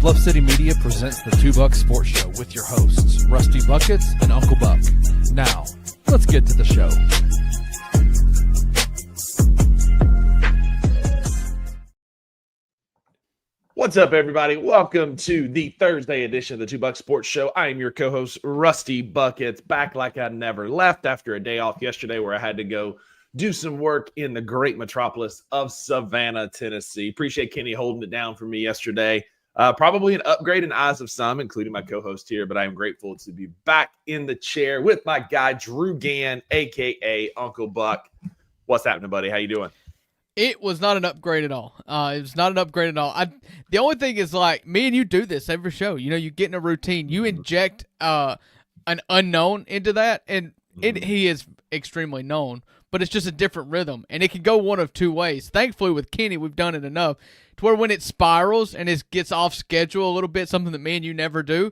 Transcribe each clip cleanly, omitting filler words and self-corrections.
Bluff City Media presents the Two Buck Sports Show with your hosts, Rusty Buckets and Uncle Buck. Now, let's get to the show. What's up, everybody? Welcome to the Thursday edition of the Two Buck Sports Show. I am your co-host, Rusty Buckets, back like I never left after a day off yesterday where I had to go do some work in the great metropolis of Savannah, Tennessee. Appreciate Kenny holding it down for me yesterday. Probably an upgrade in eyes of some, including my co-host here, but I am grateful to be back in the chair with my guy, Drew Gann, a.k.a. Uncle Buck. What's happening, buddy? How you doing? It was not an upgrade at all. It was not an upgrade at all. The only thing is, like, me and you do this every show. You know, you get in a routine. You inject an unknown into that, and he is extremely known, but it's just a different rhythm, and it can go one of two ways. Thankfully, with Kenny, we've done it enough to where when it spirals and it gets off schedule a little bit, something that me and you never do,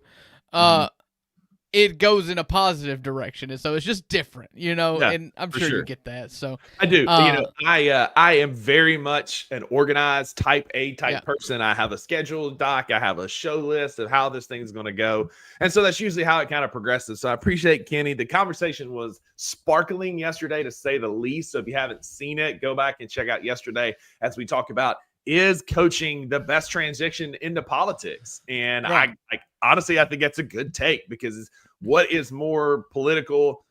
it goes in a positive direction, and so it's just different, you know. Yeah, and I'm sure you get that. So I do. I am very much an organized type A person. I have a scheduled doc. I have a show list of how this thing is going to go, and so that's usually how it kind of progresses. So I appreciate Kenny. The conversation was sparkling yesterday, to say the least. So if you haven't seen it, go back and check out yesterday as we talk about, is coaching the best transition into politics? And right. I honestly, I think that's a good take, because what is more political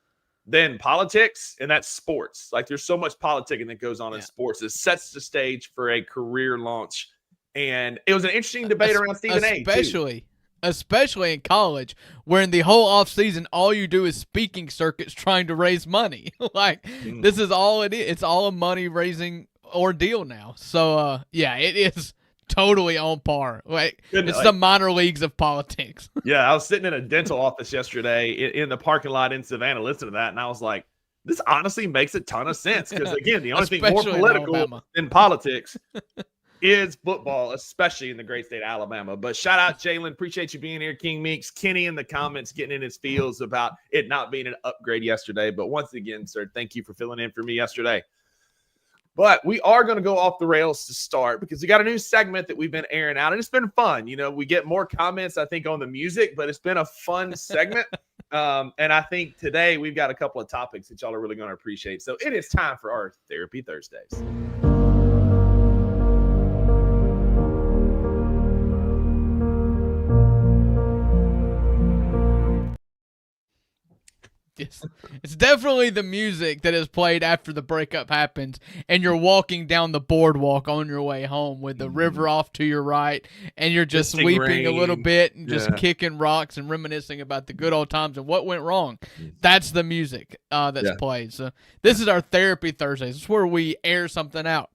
than politics? And that's sports. Like, there's so much politicking that goes on in sports. It sets the stage for a career launch. And it was an interesting debate around Stephen A. Especially in college, where in the whole offseason, all you do is speaking circuits trying to raise money. This is all it is. It's all a money-raising ordeal now. So, it is totally on par. It's the minor leagues of politics. Yeah, I was sitting in a dental office yesterday in the parking lot in Savannah listening to that, and I was like, this honestly makes a ton of sense, because, again, the only thing more political than politics is football, especially in the great state of Alabama. But shout out, Jalen. Appreciate you being here, King Meeks. Kenny in the comments getting in his feels about it not being an upgrade yesterday. But once again, sir, thank you for filling in for me yesterday. But we are going to go off the rails to start, because we got a new segment that we've been airing out, and it's been fun. You know, we get more comments, I think, on the music, but it's been a fun segment. And I think today we've got a couple of topics that y'all are really going to appreciate. So it is time for our Therapy Thursdays. It's definitely the music that is played after the breakup happens and you're walking down the boardwalk on your way home with the river off to your right, and you're just weeping a little bit and just kicking rocks and reminiscing about the good old times and what went wrong. That's the music that's played. So this is our Therapy Thursdays. It's where we air something out.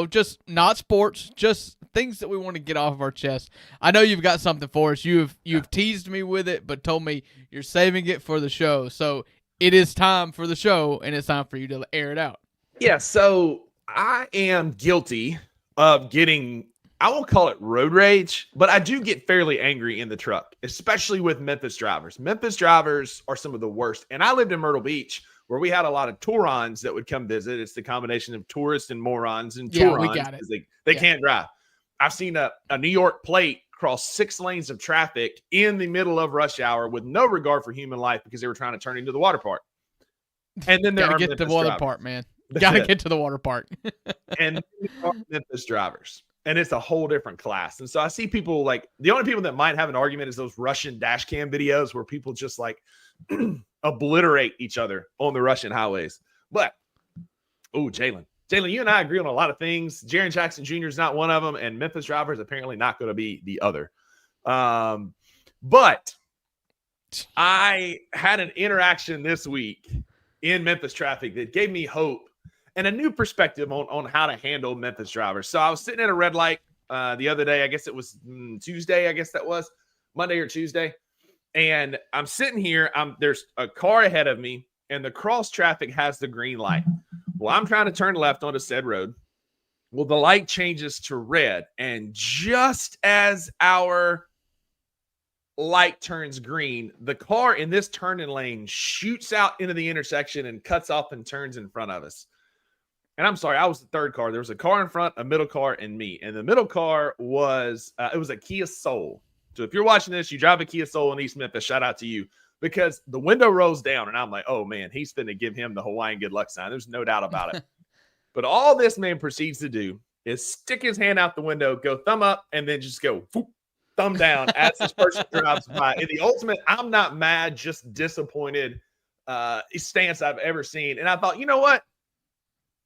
Just not sports, just things that we want to get off of our chest. I know you've got something for us. You've teased me with it, but told me you're saving it for the show. So it is time for the show, and it's time for you to air it out. Yeah, so I am guilty of getting, I won't call it road rage, but I do get fairly angry in the truck, especially with Memphis drivers. Memphis drivers are some of the worst. And I lived in Myrtle Beach, where we had a lot of Tourons that would come visit. It's the combination of tourists and morons and Tourons. We got it. They can't drive. I've seen a New York plate cross 6 lanes of traffic in the middle of rush hour with no regard for human life, because they were trying to turn into the water park. And then there are get to the water park, man. Gotta get to the water park. And there are Memphis drivers. And it's a whole different class. And so I see people, like, the only people that might have an argument is those Russian dash cam videos where people just like obliterate each other on the Russian highways. But, Jalen, you and I agree on a lot of things. Jaren Jackson Jr. is not one of them, and Memphis driver is apparently not going to be the other. But I had an interaction this week in Memphis traffic that gave me hope and a new perspective on how to handle Memphis drivers. So I was sitting at a red light the other day. I guess it was Tuesday. I guess that was Monday or Tuesday. And I'm sitting here. There's a car ahead of me, and the cross traffic has the green light. Well, I'm trying to turn left onto said road. Well, the light changes to red. And just as our light turns green, the car in this turning lane shoots out into the intersection and cuts off and turns in front of us. and I'm sorry, I was the third car. There was a car in front, a middle car, and me. And the middle car was it was a Kia Soul. So if you're watching this, you drive a Kia Soul in East Memphis, shout out to you. Because the window rolls down, and I'm like, oh, man, he's finna give him the Hawaiian good luck sign. There's no doubt about it. But all this man proceeds to do is stick his hand out the window, go thumb up, and then just go whoop, thumb down as this person drives by. In the ultimate, I'm not mad, just disappointed stance I've ever seen. And I thought, you know what?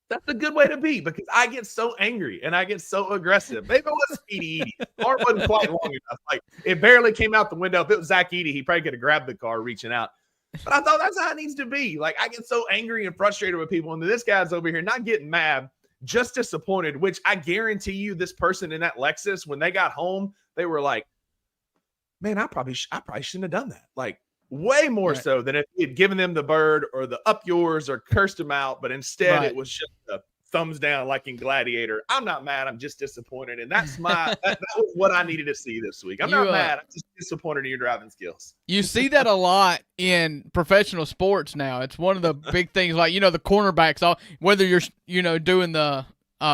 That's a good way to be because I get so angry and I get so aggressive. Maybe it was Speedy Edie. The car wasn't quite long enough. Like, it barely came out the window. If it was Zach Edie, he probably could have grabbed the car reaching out. But I thought that's how it needs to be. Like, I get so angry and frustrated with people. And this guy's over here not getting mad, just disappointed, which I guarantee you this person in that Lexus, when they got home, they were like, man, I probably shouldn't have done that. Like, way more so than if he had given them the bird or the up yours or cursed them out. But instead, it was just a thumbs down like in Gladiator. I'm not mad. I'm just disappointed. And that's that was what I needed to see this week. I'm not mad. I'm just disappointed in your driving skills. You see that a lot in professional sports now. It's one of the big things, like, the cornerbacks, whether you're, doing the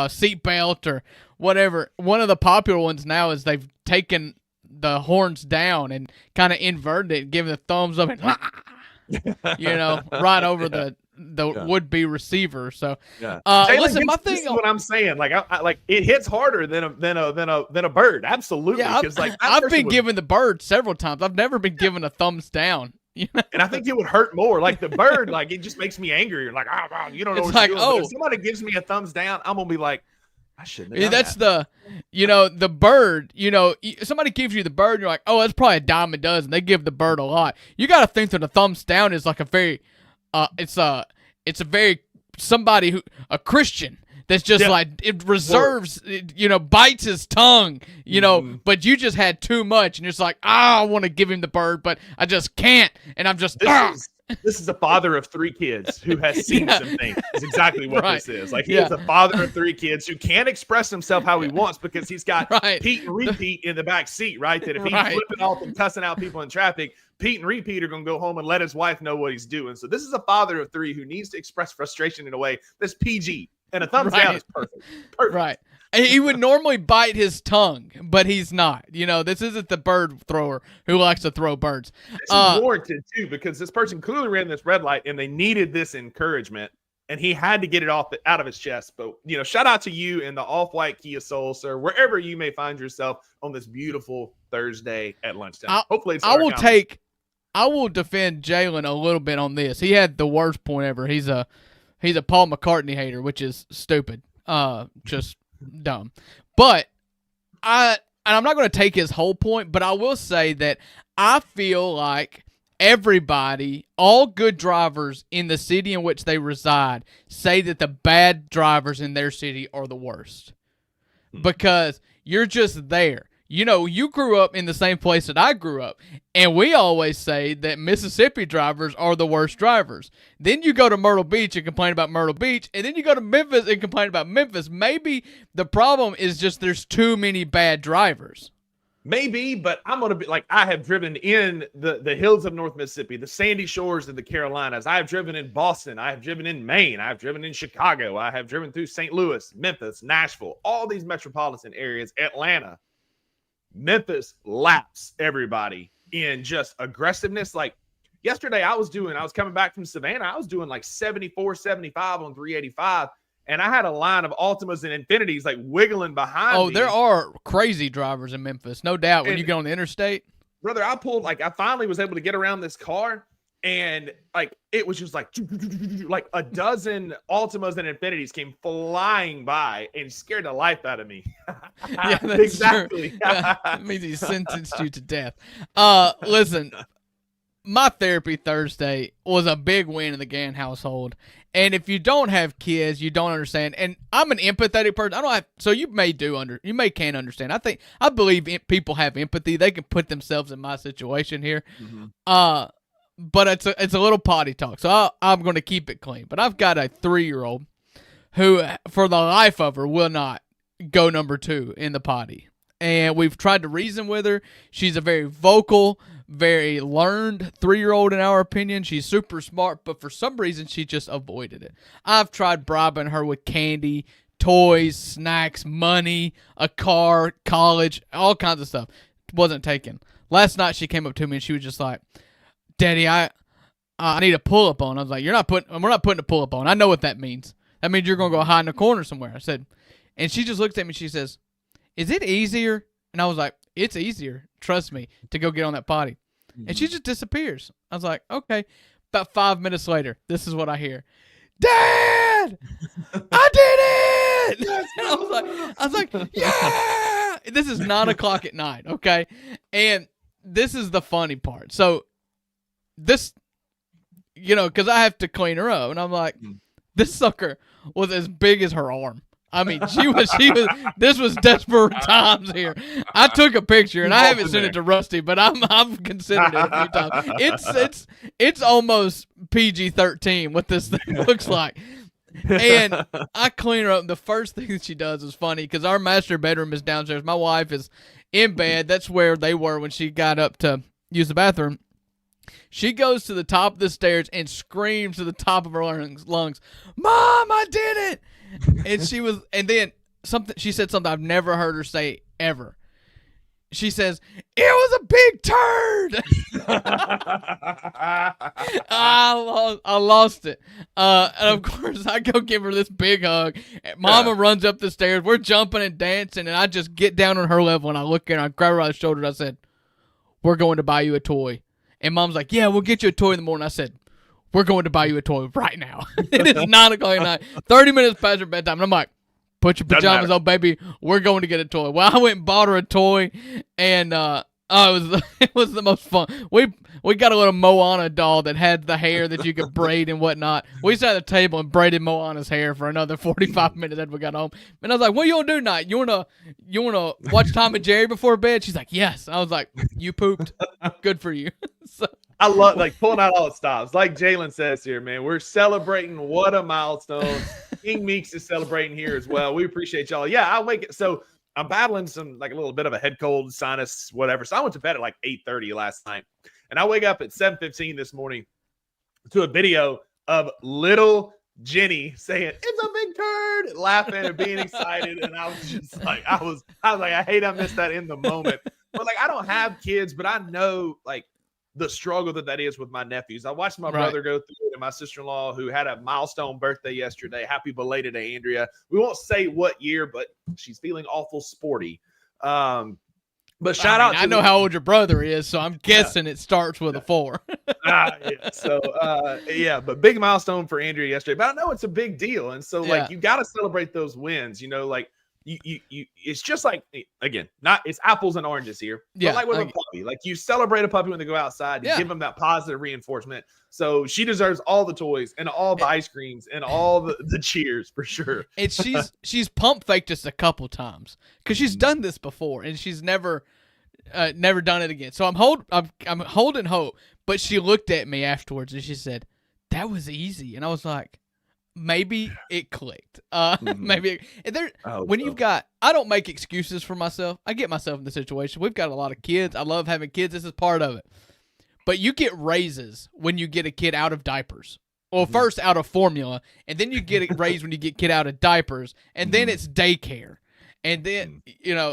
seat belt or whatever. One of the popular ones now is they've taken the horns down and kind of inverted it, giving the thumbs up and right over the would-be receiver. So listen, my thing is what I'm saying, like I like it hits harder than a bird. Absolutely. Because I've been given the bird several times. I've never been given a thumbs down. And I think it would hurt more. Like the bird, like it just makes me angry. Like, wow, you don't know what you're doing. If somebody gives me a thumbs down, I'm gonna be like, I shouldn't have done that. The bird, somebody gives you the bird and you're like, oh, that's probably a dime a dozen. They give the bird a lot. You got to think that a thumbs down is like a very, somebody who, a Christian that's just like, it reserves, bites his tongue, but you just had too much and you're just like, I want to give him the bird, but I just can't. And I'm just, This is a father of 3 kids who has seen some things. Is exactly what this is. Like, he is a father of 3 kids who can't express himself how he wants because he's got Pete and Repeat in the back seat, right? That if he's flipping off and cussing out people in traffic, Pete and Repeat are going to go home and let his wife know what he's doing. So this is a father of 3 who needs to express frustration in a way that's PG. And a thumbs down is perfect. Right. He would normally bite his tongue, but he's not. This isn't the bird thrower who likes to throw birds. This is warranted, too, because this person clearly ran this red light, and they needed this encouragement, and he had to get it out of his chest. But, shout out to you in the off-white Kia Soul, sir, wherever you may find yourself on this beautiful Thursday at lunchtime. Hopefully it's I will defend Jalen a little bit on this. He had the worst point ever. He's a Paul McCartney hater, which is stupid. Just dumb. But I'm not going to take his whole point, but I will say that I feel like everybody, all good drivers in the city in which they reside, say that the bad drivers in their city are the worst. Because you're just there. You grew up in the same place that I grew up, and we always say that Mississippi drivers are the worst drivers. Then you go to Myrtle Beach and complain about Myrtle Beach, and then you go to Memphis and complain about Memphis. Maybe the problem is just there's too many bad drivers. Maybe, but I'm going to be like, I have driven in the hills of North Mississippi, the sandy shores of the Carolinas. I have driven in Boston. I have driven in Maine. I have driven in Chicago. I have driven through St. Louis, Memphis, Nashville, all these metropolitan areas, Atlanta. Memphis laps everybody in just aggressiveness. Like yesterday, I was coming back from Savannah. I was doing like 74, 75 on 385. And I had a line of Altimas and Infinities like wiggling behind me. Oh, there are crazy drivers in Memphis, no doubt, when you get on the interstate. Brother, I finally was able to get around this car. And like it was just like a dozen Altimas and Infinities came flying by and scared the life out of me. Yeah, that's exactly. True. That means he sentenced you to death. Listen, my therapy Thursday was a big win in the Gann household. And if you don't have kids, you don't understand. And I'm an empathetic person. So you can understand. I believe people have empathy. They can put themselves in my situation here. Mm-hmm. But it's a little potty talk, so I'm going to keep it clean. But I've got a 3-year-old who, for the life of her, will not go number 2 in the potty. And we've tried to reason with her. She's a very vocal, very learned 3-year-old in our opinion. She's super smart, but for some reason she just avoided it. I've tried bribing her with candy, toys, snacks, money, a car, college, all kinds of stuff. Wasn't taken. Last night she came up to me and she was just like, Daddy, I need a pull-up on. I was like, we're not putting a pull-up on. I know what that means. That means you're going to go hide in a corner somewhere. I said, and she just looks at me and she says, is it easier? And I was like, it's easier, trust me, to go get on that potty. And she just disappears. I was like, okay. About 5 minutes later, this is what I hear. Dad! I did it! I was like, yeah! This is 9 o'clock at night, okay? And this is the funny part. So this, because I have to clean her up. And I'm like, this sucker was as big as her arm. I mean, this was desperate times here. I took a picture, and I haven't sent it to Rusty, but I've considered it a few times. It's almost PG-13 what this thing looks like. And I clean her up. The first thing that she does is funny because our master bedroom is downstairs. My wife is in bed. That's where they were when she got up to use the bathroom. She goes to the top of the stairs and screams to the top of her lungs, Mom, I did it! And then she said something I've never heard her say ever. She says, it was a big turd. I lost it. And of course I go give her this big hug. Mama runs up the stairs. We're jumping and dancing. And I just get down on her level and I look at her and I grab her by the shoulder. And I said, we're going to buy you a toy. And Mom's like, yeah, we'll get you a toy in the morning. I said, we're going to buy you a toy right now. It is 9 o'clock at night, 30 minutes past her bedtime. And I'm like, put your pajamas on, baby. We're going to get a toy. Well, I went and bought her a toy, and it was the most fun. We got a little Moana doll that had the hair that you could braid and whatnot. We sat at the table and braided Moana's hair for another 45 minutes after we got home. And I was like, what you gonna do tonight? You wanna watch Tom and Jerry before bed? She's like, yes. I was like, you pooped. Good for you. So. I love pulling out all the stops. Like Jalen says here, man, we're celebrating. What a milestone. King Meeks is celebrating here as well. We appreciate y'all. Yeah, so I'm battling some a little bit of a head cold, sinus, whatever. So I went to bed at 8:30 last night. And I wake up at 7:15 this morning to a video of little Jenny saying, it's a big turd, laughing and being excited. And I was just I hate I missed that in the moment. But I don't have kids, but I know the struggle that is with my nephews. I watched my brother go through it and my sister-in-law who had a milestone birthday yesterday. Happy belated to Andrea. We won't say what year, but she's feeling awful sporty. But shout out to I know how old your brother is, so I'm guessing it starts with a 4. Yeah. So, but big milestone for Andrea yesterday. But I know it's a big deal. And so, you got to celebrate those wins, you it's just again, it's apples and oranges here. Yeah, but with a puppy, you celebrate a puppy when they go outside, you give them that positive reinforcement. So she deserves all the toys and all the ice creams and all the cheers for sure. And she's pump faked us a couple times because she's done this before and she's never done it again. So I'm holding hope. But she looked at me afterwards and she said, "That was easy," and I was like, maybe it clicked. Maybe you've got, I don't make excuses for myself. I get myself in the situation. We've got a lot of kids. I love having kids. This is part of it. But you get raises when you get a kid out of diapers. Well, first out of formula, and then you get a raise when you get kid out of diapers, and then it's daycare. And then,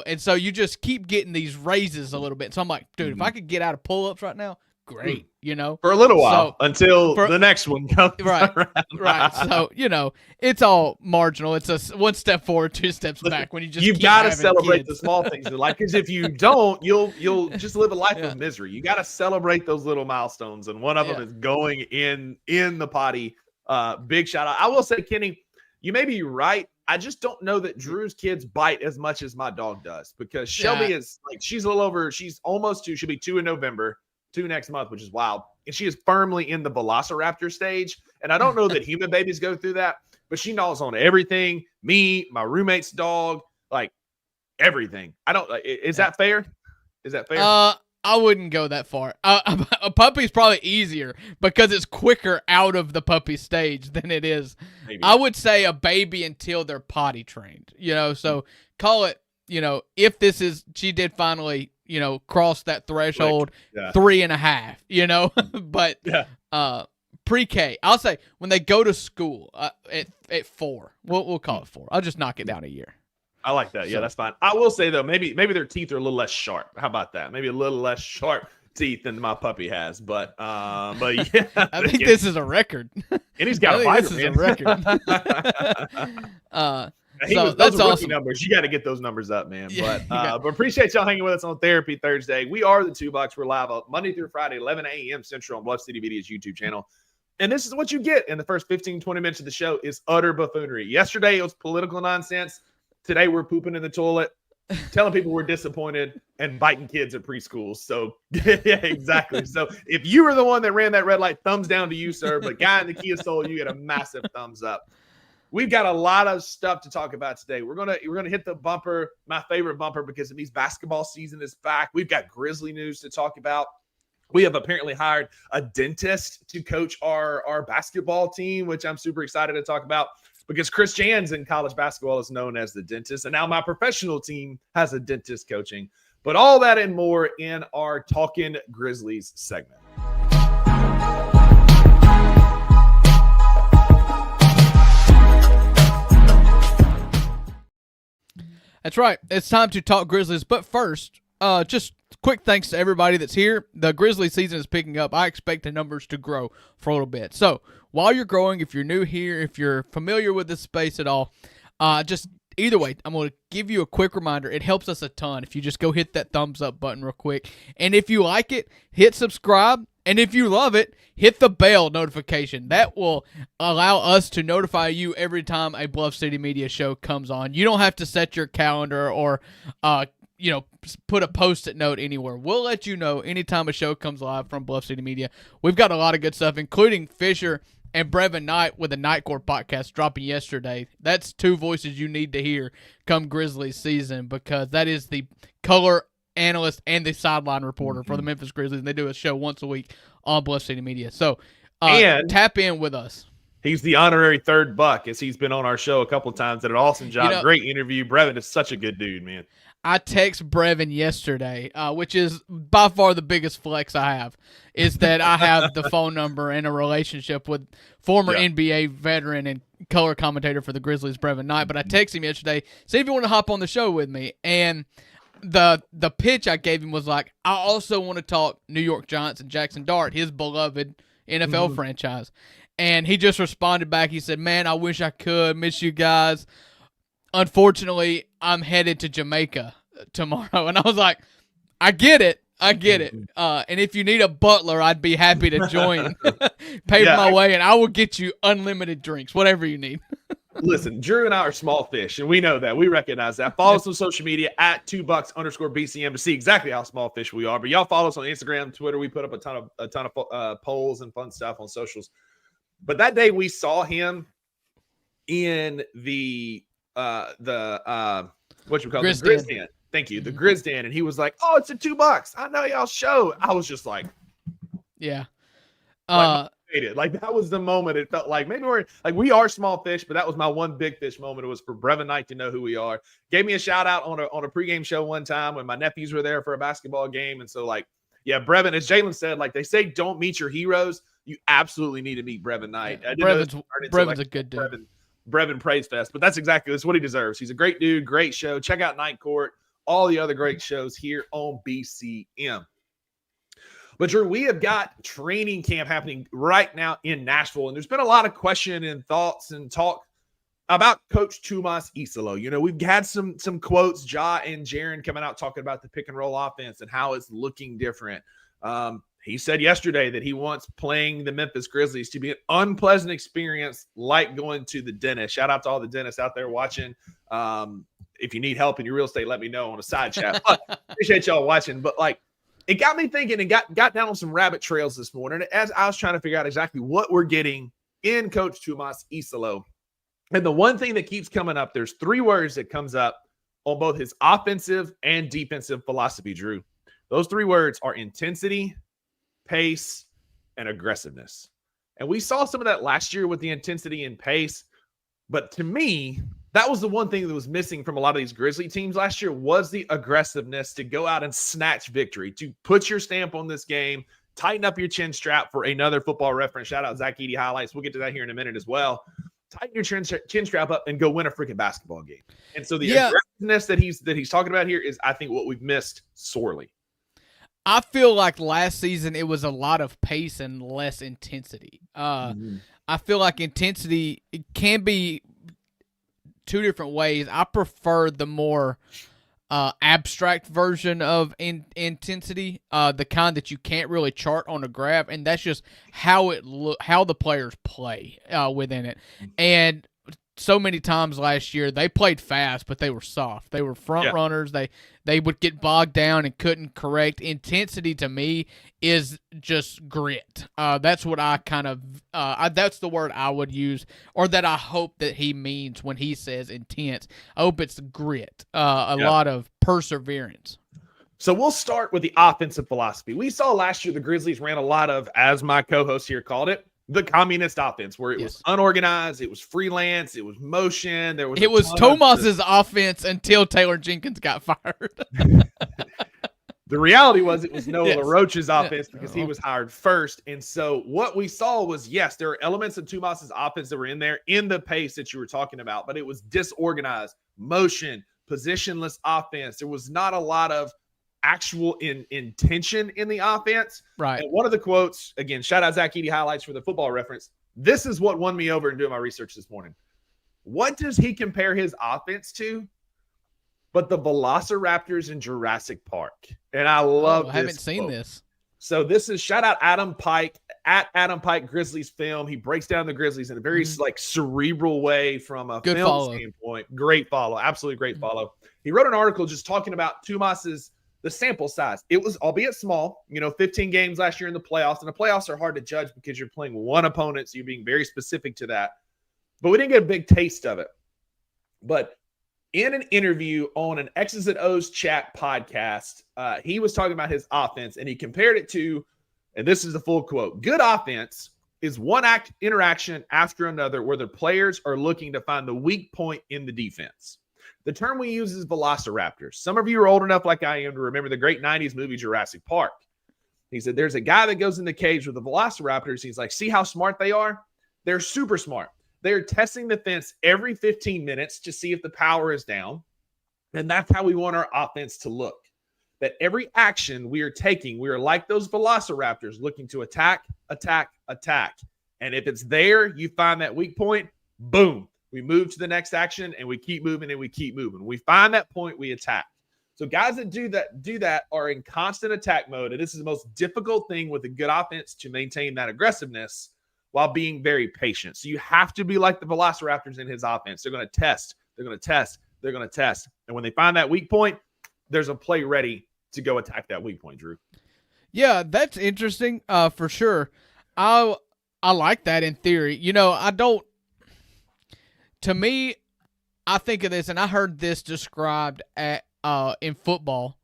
and so you just keep getting these raises a little bit. So I'm like, dude, if I could get out of pull-ups right now, great, for a little while until the next one comes right So it's all marginal. It's a one step forward, 2 steps back when you've got to celebrate the small things in life, because if you don't, you'll just live a life of misery. You got to celebrate those little milestones, and one of them is going in the potty. Big shout out. I will say, Kenny, you may be right. I just don't know that Drew's kids bite as much as my dog does, because Shelby is she's a little over, she's almost 2, she'll be 2 in November, 2 next month, which is wild. And she is firmly in the velociraptor stage. And I don't know that human babies go through that, but she gnaws on everything. Me, my roommate's dog, everything. I don't, is that fair? Is that fair? I wouldn't go that far. A puppy's probably easier because it's quicker out of the puppy stage than it is. Maybe. I would say a baby until they're potty trained, so call it, if this is, she did finally, cross that threshold 3.5, but pre-K, I'll say when they go to school at 4, we'll call it 4. I'll just knock it down a year. I like that. Yeah, that's fine. I will say though, maybe their teeth are a little less sharp. How about that? Maybe a little less sharp teeth than my puppy has. But yeah, I think this is a record. And he's got a this is a record. Those are rookie numbers. You got to get those numbers up, man. Yeah, but appreciate y'all hanging with us on Therapy Thursday. We are the Two Bucks. We're live Monday through Friday, 11 a.m. Central on Bluff City Media's YouTube channel. And this is what you get in the first 15, 20 minutes of the show is utter buffoonery. Yesterday, it was political nonsense. Today, we're pooping in the toilet, telling people we're disappointed, and biting kids at preschool. So, yeah, exactly. So, if you were the one that ran that red light, thumbs down to you, sir. But guy in the Kia Soul, you get a massive thumbs up. We've got a lot of stuff to talk about today. We're gonna hit the bumper, my favorite bumper, because it means basketball season is back. We've got Grizzly news to talk about. We have apparently hired a dentist to coach our basketball team, which I'm super excited to talk about. Because Chris Jans in college basketball is known as the dentist, and now my professional team has a dentist coaching. But all that and more in our Talkin' Grizzlies segment. That's right. It's time to talk Grizzlies. But first, just quick thanks to everybody that's here. The Grizzlies season is picking up. I expect the numbers to grow for a little bit. So while you're growing, if you're new here, if you're familiar with this space at all, just either way, I'm going to give you a quick reminder. It helps us a ton if you just go hit that thumbs up button real quick. And if you like it, hit subscribe. And if you love it, hit the bell notification. That will allow us to notify you every time a Bluff City Media show comes on. You don't have to set your calendar or, put a Post-it note anywhere. We'll let you know anytime a show comes live from Bluff City Media. We've got a lot of good stuff, including Fisher and Brevin Knight with the Night Court podcast dropping yesterday. That's 2 voices you need to hear come Grizzlies season, because that is the color analyst and the sideline reporter for the Memphis Grizzlies, and they do a show once a week on Bluff City Media. So and tap in with us. He's the honorary third buck, as he's been on our show a couple of times. Did an awesome job. Great interview. Brevin is such a good dude, man. I text Brevin yesterday, which is by far the biggest flex I have, is that I have the phone number and a relationship with former NBA veteran and color commentator for the Grizzlies, Brevin Knight. But I texted him yesterday, see if you want to hop on the show with me. And the pitch I gave him was like, I also want to talk New York Giants and Jackson Dart, his beloved NFL franchise. And he just responded back. He said, man, I wish I could. Miss you guys. Unfortunately, I'm headed to Jamaica tomorrow. And I was like, I get it. And if you need a butler, I'd be happy to join. Pave my way, and I will get you unlimited drinks, whatever you need. Listen, Drew and I are small fish, and we know that. We recognize that. Follow us on social media at 2bucks_BCM to see exactly how small fish we are. But y'all follow us on Instagram, Twitter. We put up a ton of polls and fun stuff on socials. But that day we saw him in the Grizz Den. Thank you, the Grizz Den, and he was like, "Oh, it's a $2. I know y'all show." I was just like, "Yeah." Like that was the moment. It felt like maybe we are small fish, but that was my one big fish moment. It was for Brevin Knight to know who we are. Gave me a shout out on a pregame show one time when my nephews were there for a basketball game, and so Brevin, as Jalen said, like they say, don't meet your heroes. You absolutely need to meet Brevin Knight. Yeah, Brevin's a good dude. Brevin Praise Fest, but that's what he deserves. He's a great dude, great show. Check out Night Court, all the other great shows here on BCM. But Drew, we have got training camp happening right now in Nashville, and there's been a lot of question and thoughts and talk about Coach Tuomas Iisalo. We've had some quotes, Ja and Jaren coming out talking about the pick and roll offense and how it's looking different. He said yesterday that he wants playing the Memphis Grizzlies to be an unpleasant experience like going to the dentist. Shout out to all the dentists out there watching. If you need help in your real estate, let me know on a side chat. Appreciate y'all watching. But it got me thinking and got down on some rabbit trails this morning as I was trying to figure out exactly what we're getting in Coach Tuomas Iisalo. And the one thing that keeps coming up, there's 3 words that comes up on both his offensive and defensive philosophy, Drew. Those 3 words are intensity, pace, and aggressiveness. And we saw some of that last year with the intensity and pace. But to me, that was the one thing that was missing from a lot of these Grizzly teams last year was the aggressiveness to go out and snatch victory, to put your stamp on this game, tighten up your chin strap for another Football Reference. Shout out Zach Edey highlights. We'll get to that here in a minute as well. Tighten your chin strap up and go win a freaking basketball game. And so the aggressiveness that he's talking about here is, I think, what we've missed sorely. I feel like last season it was a lot of pace and less intensity. I feel like intensity can be two different ways. I prefer the more abstract version of intensity, the kind that you can't really chart on a graph, and that's just how how the players play within it. And so many times last year they played fast, but they were soft. They were front runners. They would get bogged down and couldn't correct. Intensity to me is just grit. That's what I kind of that's the word I would use, or that I hope that he means when he says intense. I hope it's grit, a lot of perseverance. So we'll start with the offensive philosophy. We saw last year the Grizzlies ran a lot of, as my co-host here called it, the communist offense, where it was unorganized, it was freelance, it was motion. It was Tuomas's offense until Taylor Jenkins got fired. The reality was it was Noah LaRoche's offense because he was hired first. And so what we saw was, yes, there are elements of Tuomas's offense that were in there in the pace that you were talking about, but it was disorganized, motion, positionless offense. There was not a lot of actual intention in the offense. Right. And one of the quotes, again, shout out Zach Edey highlights for the Football Reference. This is what won me over in doing my research this morning. What does he compare his offense to? But the Velociraptors in Jurassic Park. And I love this. I haven't seen this. So this is shout out Adam Pike at Adam Pike Grizzlies Film. He breaks down the Grizzlies in a very like cerebral way from a film standpoint. Great follow. Absolutely great follow. He wrote an article just talking about Tuomas's the sample size. It was, albeit small, 15 games last year in the playoffs, and the playoffs are hard to judge because you're playing one opponent, so you're being very specific to that. But we didn't get a big taste of it. But in an interview on an X's and O's Chat podcast, he was talking about his offense, and he compared it to, and this is the full quote, good offense is one interaction after another where the players are looking to find the weak point in the defense. The term we use is Velociraptors. Some of you are old enough like I am to remember the great 90s movie Jurassic Park. He said, there's a guy that goes in the cage with the Velociraptors. He's like, see how smart they are? They're super smart. They're testing the fence every 15 minutes to see if the power is down. And that's how we want our offense to look. That every action we are taking, we are like those Velociraptors looking to attack, attack, attack. And if it's there, you find that weak point, boom. We move to the next action, and we keep moving, and we keep moving. When we find that point, we attack. So guys that do that are in constant attack mode, and this is the most difficult thing with a good offense, to maintain that aggressiveness while being very patient. So you have to be like the Velociraptors in his offense. They're going to test. They're going to test. They're going to test. And when they find that weak point, there's a play ready to go attack that weak point, Drew. Yeah, that's interesting for sure. I like that in theory. To me, I think of this, and I heard this described in football,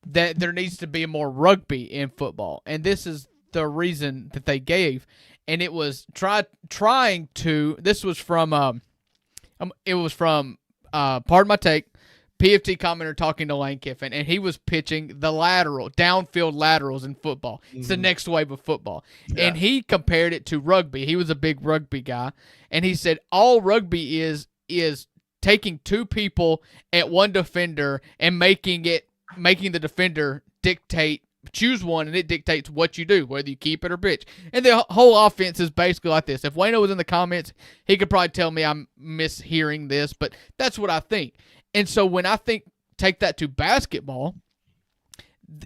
that there needs to be more rugby in football, and this is the reason that they gave, and it was trying to. This was from pardon my take, PFT commenter talking to Lane Kiffin, and he was pitching the downfield laterals in football. It's the next wave of football. Yeah. And he compared it to rugby. He was a big rugby guy. And he said all rugby is taking two people at one defender and making the defender choose one, and it dictates what you do, whether you keep it or pitch. And the whole offense is basically like this. If Wayno was in the comments, he could probably tell me I'm mishearing this, but that's what I think. And so when I take that to basketball,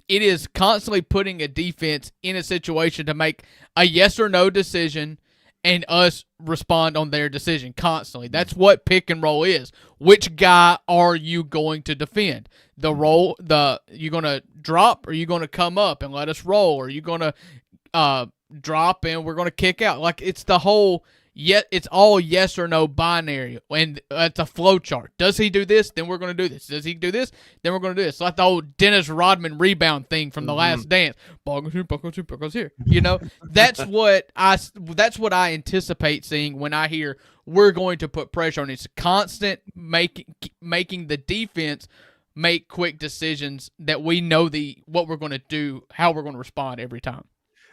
it is constantly putting a defense in a situation to make a yes or no decision and us respond on their decision constantly. That's what pick and roll is. Which guy are you going to defend? You going to drop, or are you going to come up and let us roll? Or are you going to drop and we're going to kick out? Like, it's the whole... Yet it's all yes or no binary, and it's a flow chart. Does he do this? Then we're going to do this. Does he do this? Then we're going to do this. It's like the old Dennis Rodman rebound thing from The Last Dance. Ball goes here, ball goes here, ball goes here. That's what I anticipate seeing when I hear we're going to put pressure on. It's constant making the defense make quick decisions that we know what we're going to do, how we're going to respond every time.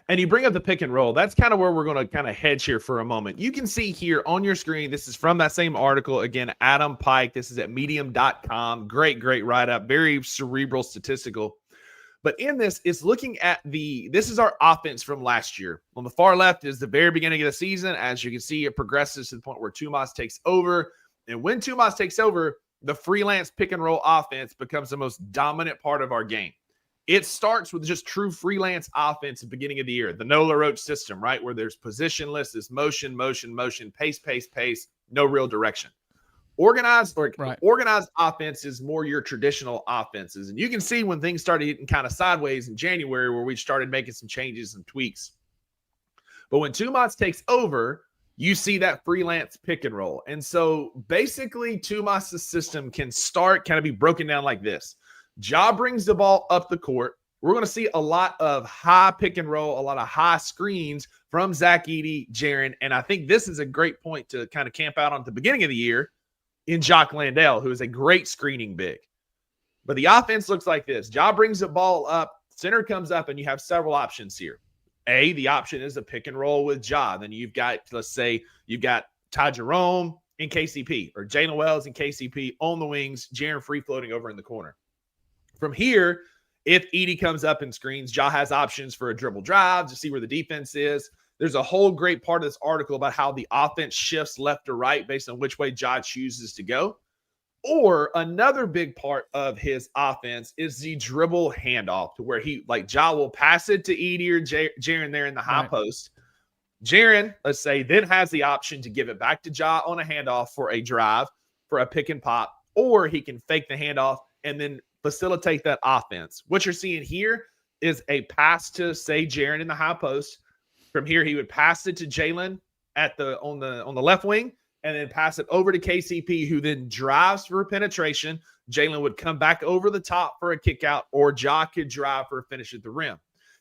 And you bring up the pick and roll. That's kind of where we're going to kind of hedge here for a moment. You can see here on your screen, this is from that same article. Again, Adam Pike. This is at medium.com. Great write-up. Very cerebral, statistical. But in this, it's looking at this is our offense from last year. On the far left is the very beginning of the season. As you can see, it progresses to the point where Tuomas takes over. And when Tuomas takes over, the freelance pick and roll offense becomes the most dominant part of our game. It starts with just true freelance offense at the beginning of the year, the Nola Roach system, right? Where there's positionless, this motion, pace, no real direction. Organized offense is more your traditional offenses. And you can see when things started getting kind of sideways in January where we started making some changes and tweaks. But when Tuomas takes over, you see that freelance pick and roll. And so basically Tuomas' system can kind of be broken down like this. Ja brings the ball up the court. We're going to see a lot of high pick and roll, a lot of high screens from Zach Edey, Jaren. And I think this is a great point to kind of camp out on at the beginning of the year in Jock Landale, who is a great screening big. But the offense looks like this. Ja brings the ball up, center comes up, and you have several options here. The option is a pick and roll with Ja. Then you've got, let's say, you've got Ty Jerome in KCP or Jalen Wells in KCP on the wings, Jaren free floating over in the corner. From here, if Edey comes up and screens, Ja has options for a dribble drive to see where the defense is. There's a whole great part of this article about how the offense shifts left or right based on which way Ja chooses to go. Or another big part of his offense is the dribble handoff to where Ja will pass it to Edey or Jaren there in the high post. Jaren, let's say, then has the option to give it back to Ja on a handoff for a drive, for a pick and pop, or he can fake the handoff and then facilitate that offense. What you're seeing here is a pass to, say, Jaren in the high post. From here, he would pass it to Jalen on the left wing and then pass it over to KCP, who then drives for a penetration. Jalen would come back over the top for a kick out, or Ja could drive for a finish at the rim.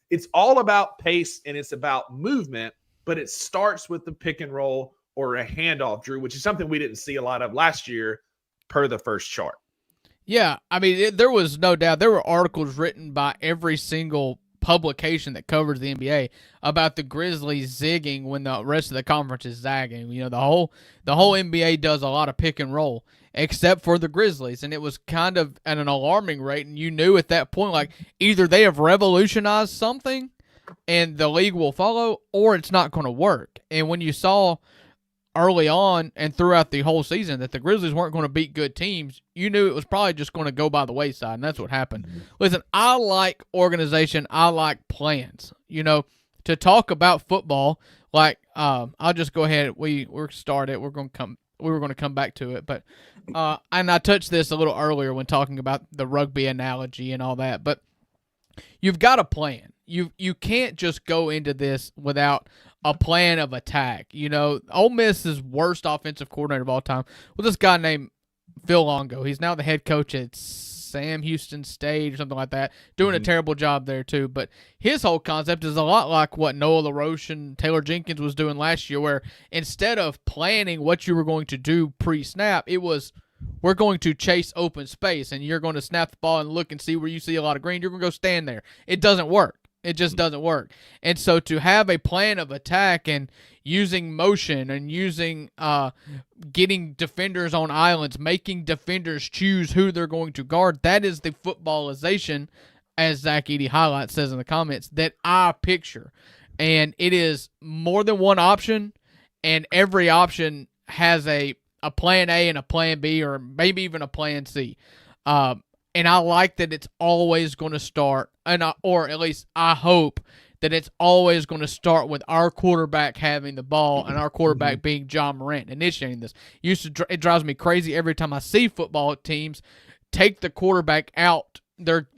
It's all about pace and it's about movement, but it starts with the pick and roll or a handoff, Drew, which is something we didn't see a lot of last year per the first chart. Yeah, I mean, there was no doubt. There were articles written by every single publication that covers the NBA about the Grizzlies zigging when the rest of the conference is zagging. You know, the whole NBA does a lot of pick and roll, except for the Grizzlies, and it was kind of at an alarming rate. And you knew at that point, like, either they have revolutionized something and the league will follow, or it's not going to work. And when you saw early on and throughout the whole season that the Grizzlies weren't going to beat good teams, you knew it was probably just going to go by the wayside, and that's what happened. Listen, I like organization. I like plans. You know, to talk about football, like, I'll just go ahead. We're started. We were going to come back to it, but and I touched this a little earlier when talking about the rugby analogy and all that, but you've got a plan. You can't just go into this without a plan of attack. You know, Ole Miss's worst offensive coordinator of all time was this guy named Phil Longo. He's now the head coach at Sam Houston State or something like that, doing a terrible job there too. But his whole concept is a lot like what Noah LaRoche and Taylor Jenkins was doing last year, where instead of planning what you were going to do pre-snap, it was, we're going to chase open space, and you're going to snap the ball and look and see where you see a lot of green. You're going to go stand there. It doesn't work. It just doesn't work. And so to have a plan of attack and using motion and using getting defenders on islands, making defenders choose who they're going to guard, that is the footballization, as Zach Edey highlights, says in the comments, that I picture. And it is more than one option, and every option has a plan A and a plan B, or maybe even a plan C. And I like that it's always going to start, or at least I hope that it's always going to start with our quarterback having the ball and our quarterback being John Morant initiating this. It drives me crazy every time I see football teams take the quarterback out, their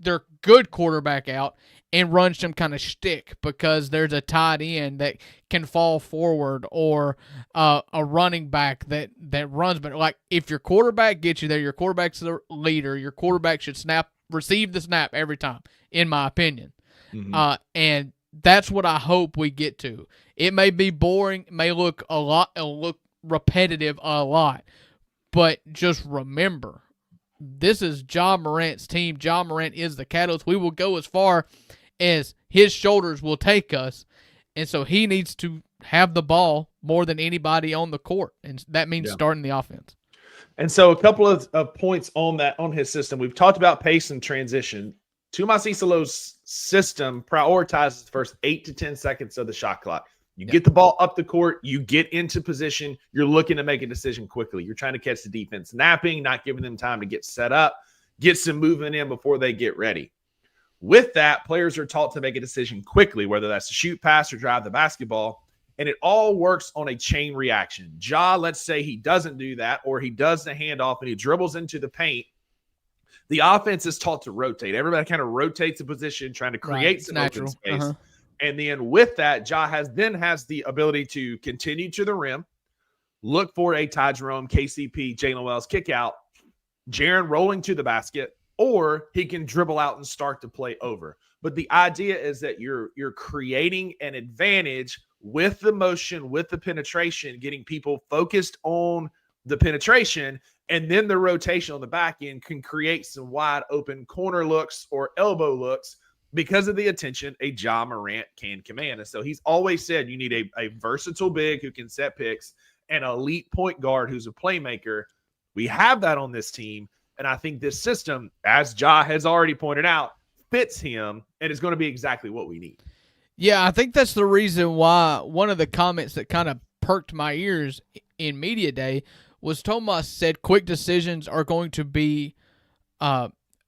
good quarterback out, and run some kind of shtick because there's a tight end that can fall forward, or a running back that runs. But like, if your quarterback gets you there, your quarterback's the leader. Your quarterback should receive the snap every time, in my opinion. And that's what I hope we get to. It may be boring. It may look repetitive a lot. But just remember, this is Ja Morant's team. Ja Morant is the catalyst. We will go as far as his shoulders will take us. And so he needs to have the ball more than anybody on the court. And that means starting the offense. And so a couple of points on his system. We've talked about pace and transition. Tuomas Iisalo's system prioritizes the first 8 to 10 seconds of the shot clock. You get the ball up the court, you get into position, you're looking to make a decision quickly. You're trying to catch the defense napping, not giving them time to get set up, get some movement in before they get ready. With that, players are taught to make a decision quickly, whether that's to shoot, pass, or drive the basketball, and it all works on a chain reaction. Ja, let's say he doesn't do that, or he does the handoff and he dribbles into the paint. The offense is taught to rotate. Everybody kind of rotates a position, trying to create some open space. And then with that, Ja has the ability to continue to the rim, look for a Ty Jerome, KCP, Jalen Wells kick out, Jaren rolling to the basket, or he can dribble out and start to play over. But the idea is that you're creating an advantage with the motion, with the penetration, getting people focused on the penetration, and then the rotation on the back end can create some wide open corner looks or elbow looks because of the attention a Ja Morant can command. And so he's always said you need a versatile big who can set picks, an elite point guard who's a playmaker. We have that on this team, and I think this system, as Ja has already pointed out, fits him and is going to be exactly what we need. Yeah, I think that's the reason why one of the comments that kind of perked my ears in media day was Tuomas said quick decisions are going to be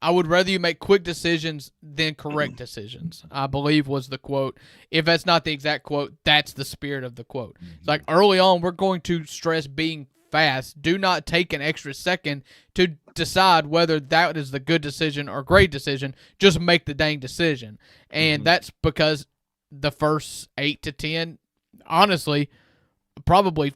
I would rather you make quick decisions than correct decisions, I believe was the quote. If that's not the exact quote, that's the spirit of the quote. It's like early on, we're going to stress being fast. Do not take an extra second to decide whether that is the good decision or great decision. Just make the dang decision. And that's because the first 8 to 10, honestly, probably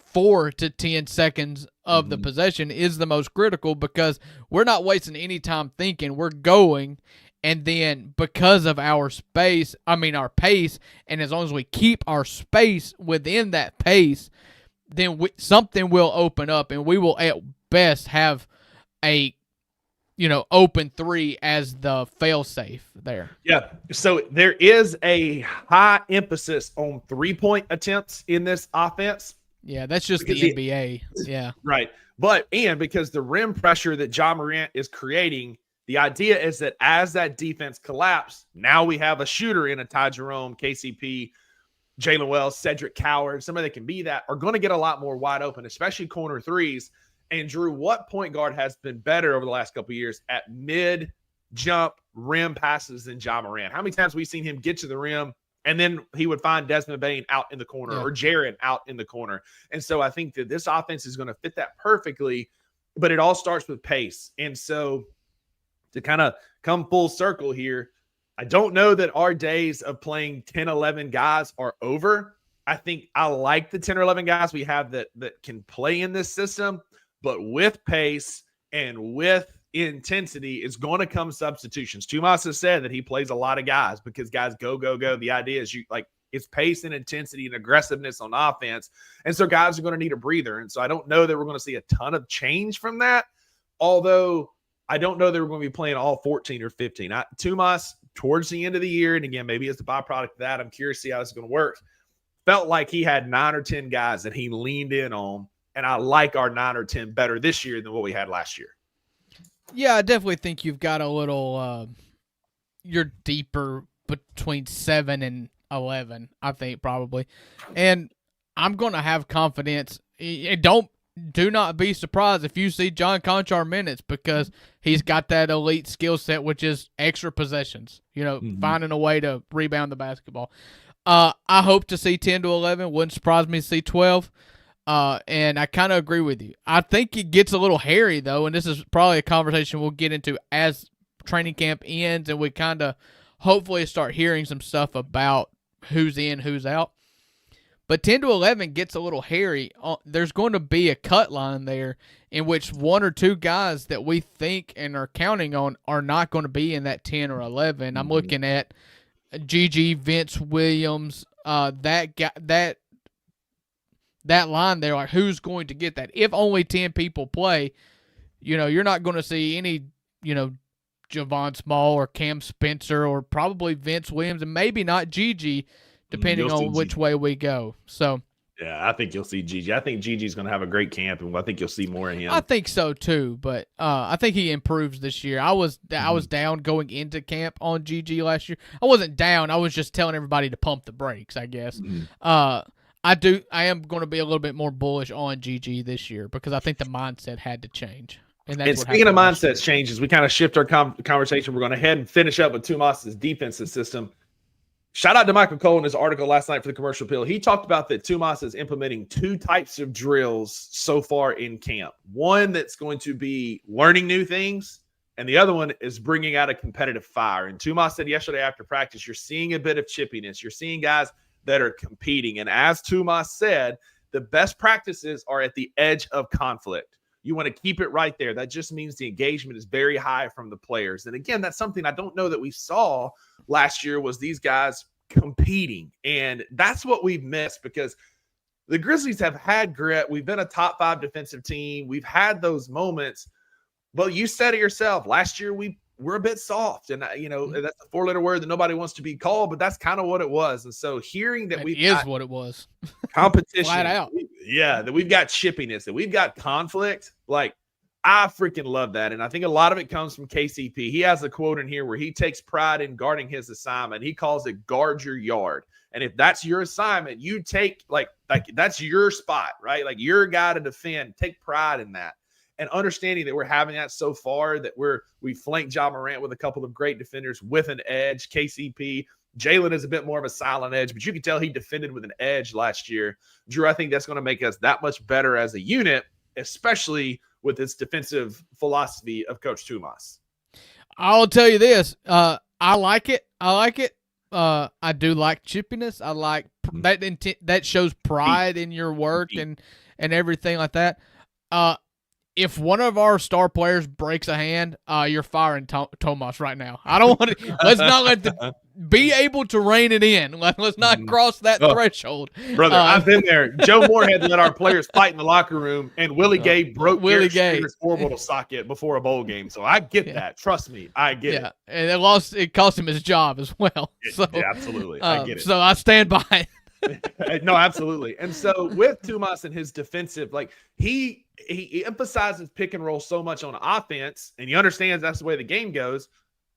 4 to 10 seconds of the possession is the most critical, because we're not wasting any time thinking. We're going, and then because of our pace, and as long as we keep our space within that pace, then something will open up, and we will at best have a open three as the fail-safe there. Yeah, so there is a high emphasis on three-point attempts in this offense. Yeah, that's just the NBA. Yeah. Right. And because the rim pressure that Ja Morant is creating, the idea is that as that defense collapses, now we have a shooter in a Ty Jerome, KCP, Jalen Wells, Cedric Coward, somebody that can be that, are going to get a lot more wide open, especially corner threes. And Drew, what point guard has been better over the last couple of years at mid-jump rim passes than Ja Morant? How many times have we seen him get to the rim and then he would find Desmond Bane out in the corner or Jaren out in the corner? And so I think that this offense is going to fit that perfectly, but it all starts with pace. And so to kind of come full circle here, I don't know that our days of playing 10, 11 guys are over. I think I like the 10 or 11 guys we have that can play in this system, but with pace and with intensity is going to come substitutions. Tuomas has said that he plays a lot of guys because guys go. The idea is it's pace and intensity and aggressiveness on offense. And so guys are going to need a breather. And so I don't know that we're going to see a ton of change from that, although I don't know that we're going to be playing all 14 or 15. Tuomas, towards the end of the year, and again, maybe as the byproduct of that, I'm curious to see how this is going to work, felt like he had 9 or 10 guys that he leaned in on, and I like our 9 or 10 better this year than what we had last year. Yeah, I definitely think you've got a little you're deeper between 7 and 11, I think, probably. And I'm going to have confidence. Do not be surprised if you see John Conchar minutes, because he's got that elite skill set, which is extra possessions, finding a way to rebound the basketball. I hope to see 10 to 11. Wouldn't surprise me to see 12. And I kind of agree with you. I think it gets a little hairy, though, and this is probably a conversation we'll get into as training camp ends, and we kind of hopefully start hearing some stuff about who's in, who's out. But 10 to 11 gets a little hairy. There's going to be a cut line there in which 1 or 2 guys that we think and are counting on are not going to be in that 10 or 11. I'm looking at Gigi, Vince Williams, that that line there, like who's going to get that? If only 10 people play, you're not going to see any, Javon Small or Cam Spencer or probably Vince Williams and maybe not Gigi, depending on which way we go. So. Yeah, I think you'll see Gigi. I think Gigi's going to have a great camp, and I think you'll see more of him. I think so too, but I think he improves this year. I was down going into camp on Gigi last year. I wasn't down. I was just telling everybody to pump the brakes, I guess. I am going to be a little bit more bullish on Gigi this year because I think the mindset had to change. And speaking of mindsets changes, we kind of shift our conversation. We're going to head and finish up with Tuomas's defensive system. Shout out to Michael Cole in his article last night for the Commercial Appeal. He talked about that Tuomas is implementing 2 types of drills so far in camp. One that's going to be learning new things, and the other one is bringing out a competitive fire. And Tuomas said yesterday after practice, you're seeing a bit of chippiness. You're seeing guys that are competing. And as Tuomas said, the best practices are at the edge of conflict. You want to keep it right there. That just means the engagement is very high from the players. And again, that's something I don't know that we saw last year was these guys competing. And that's what we've missed because the Grizzlies have had grit. We've been a top 5 defensive team. We've had those moments. But you said it yourself. Last year, we're a bit soft. And, that's a 4-letter word that nobody wants to be called, but that's kind of what it was. And so hearing that what it was. Competition. Flat out. That we've got chippiness, that we've got conflict. Like, I freaking love that. And I think a lot of it comes from KCP. He has a quote in here where he takes pride in guarding his assignment. He calls it guard your yard. And if that's your assignment, you take like that's your spot, right? Like you're a guy to defend. Take pride in that. And understanding that we're having that so far, that we flanked Ja Morant with a couple of great defenders with an edge. KCP, Jalen is a bit more of a silent edge, but you can tell he defended with an edge last year. Drew, I think that's going to make us that much better as a unit, especially with this defensive philosophy of Coach Tuomas. I'll tell you this. I like it. I do like chippiness. I like that that shows pride in your work and everything like that. If one of our star players breaks a hand, you're firing Tuomas right now. I don't want to. Let's not be able to rein it in. Let's not cross that threshold. Brother, I've been there. Joe Moorhead let our players fight in the locker room, and Willie Gay broke Garrett's orbital socket before a bowl game. So I get that. Trust me, I get it. And it cost him his job as well. Absolutely. I get it. So I stand by it. No, absolutely. And so with Tuomas and his defensive, like he emphasizes pick and roll so much on offense, and he understands that's the way the game goes,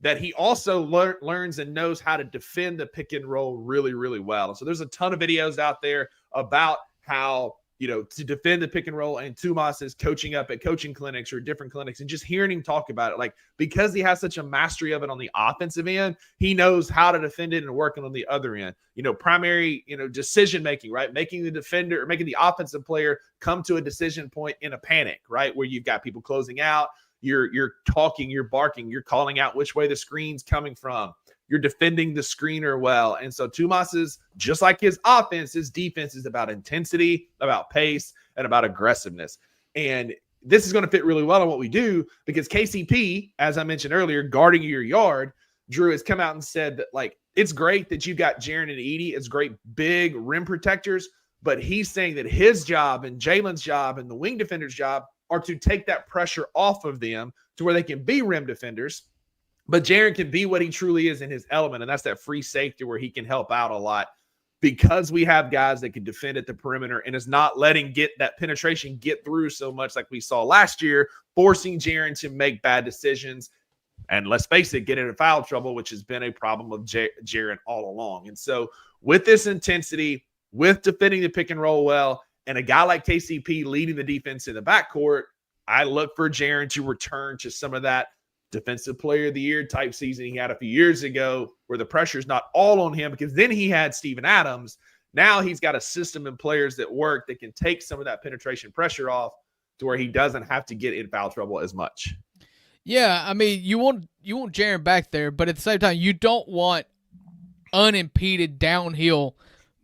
that he also learns and knows how to defend the pick and roll really, really well. And so there's a ton of videos out there about how, to defend the pick and roll, and Tuomas is coaching up at coaching clinics or different clinics, and just hearing him talk about it, like, because he has such a mastery of it on the offensive end, he knows how to defend it and working on the other end. Primary, decision making, right? Making the defender or making the offensive player come to a decision point in a panic, right? Where you've got people closing out, you're talking, you're barking, you're calling out which way the screen's coming from. You're defending the screener well. And so Tuomas is, just like his offense, his defense is about intensity, about pace, and about aggressiveness. And this is going to fit really well on what we do, because KCP, as I mentioned earlier, guarding your yard, Drew has come out and said that, like, it's great that you've got Jaren and Edey. It's great big rim protectors, but he's saying that his job and Jalen's job and the wing defender's job are to take that pressure off of them to where they can be rim defenders. But Jaren can be what he truly is in his element, and that's that free safety where he can help out a lot, because we have guys that can defend at the perimeter and is not letting that penetration get through so much like we saw last year, forcing Jaren to make bad decisions. And let's face it, get into foul trouble, which has been a problem of Jaren all along. And so with this intensity, with defending the pick and roll well, and a guy like KCP leading the defense in the backcourt, I look for Jaren to return to some of that defensive player of the year type season he had a few years ago, where the pressure's not all on him, because then he had Steven Adams. Now he's got a system and players that work that can take some of that penetration pressure off to where he doesn't have to get in foul trouble as much. Yeah, I mean, you want Jaren back there, but at the same time, you don't want unimpeded downhill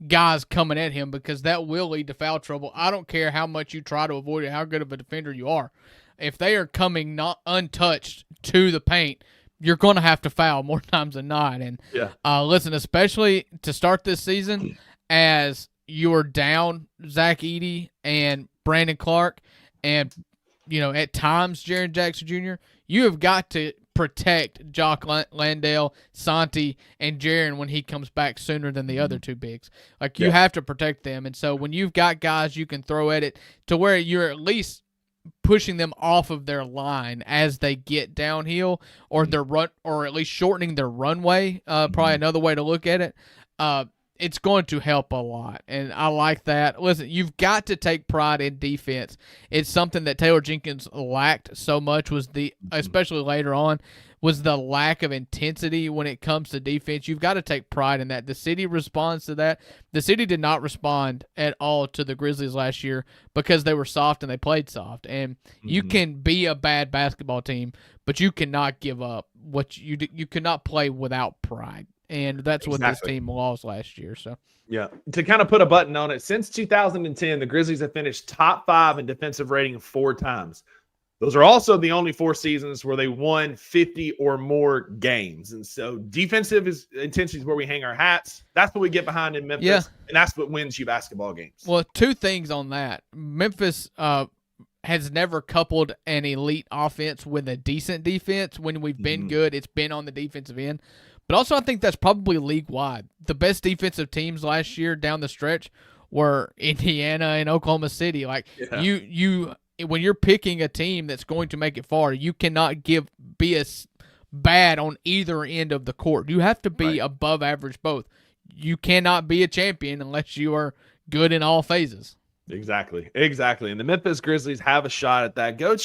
guys coming at him, because that will lead to foul trouble. I don't care how much you try to avoid it, how good of a defender you are. If they are coming not untouched to the paint, you're going to have to foul more times than not. And listen, especially to start this season, as you are down Zach Edey and Brandon Clark and, at times Jaren Jackson Jr., you have got to protect Jock Landale, Santi, and Jaren when he comes back sooner than the other two bigs. Like, you have to protect them. And so when you've got guys you can throw at it to where you're at least pushing them off of their line as they get downhill, or their run, or at least shortening their runway, probably another way to look at it, it's going to help a lot, and I like that. Listen, you've got to take pride in defense. It's something that Taylor Jenkins lacked so much, especially later on, was the lack of intensity when it comes to defense. You've got to take pride in that. The city responds to that. The city did not respond at all to the Grizzlies last year because they were soft and they played soft. And you can be a bad basketball team, but you cannot give up what you do. You cannot play without pride. And that's what this team lost last year. So, yeah, to kind of put a button on it, since 2010, the Grizzlies have finished top 5 in defensive rating 4 times. Those are also the only 4 seasons where they won 50 or more games. And so defensive intensity is where we hang our hats. That's what we get behind in Memphis, and that's what wins you basketball games. Well, 2 things on that. Memphis has never coupled an elite offense with a decent defense. When we've been good, it's been on the defensive end. But also, I think that's probably league-wide. The best defensive teams last year down the stretch were Indiana and Oklahoma City. Like, you when you're picking a team that's going to make it far, you cannot be as bad on either end of the court. You have to be above average both. You cannot be a champion unless you are good in all phases. Exactly. And the Memphis Grizzlies have a shot at that. Go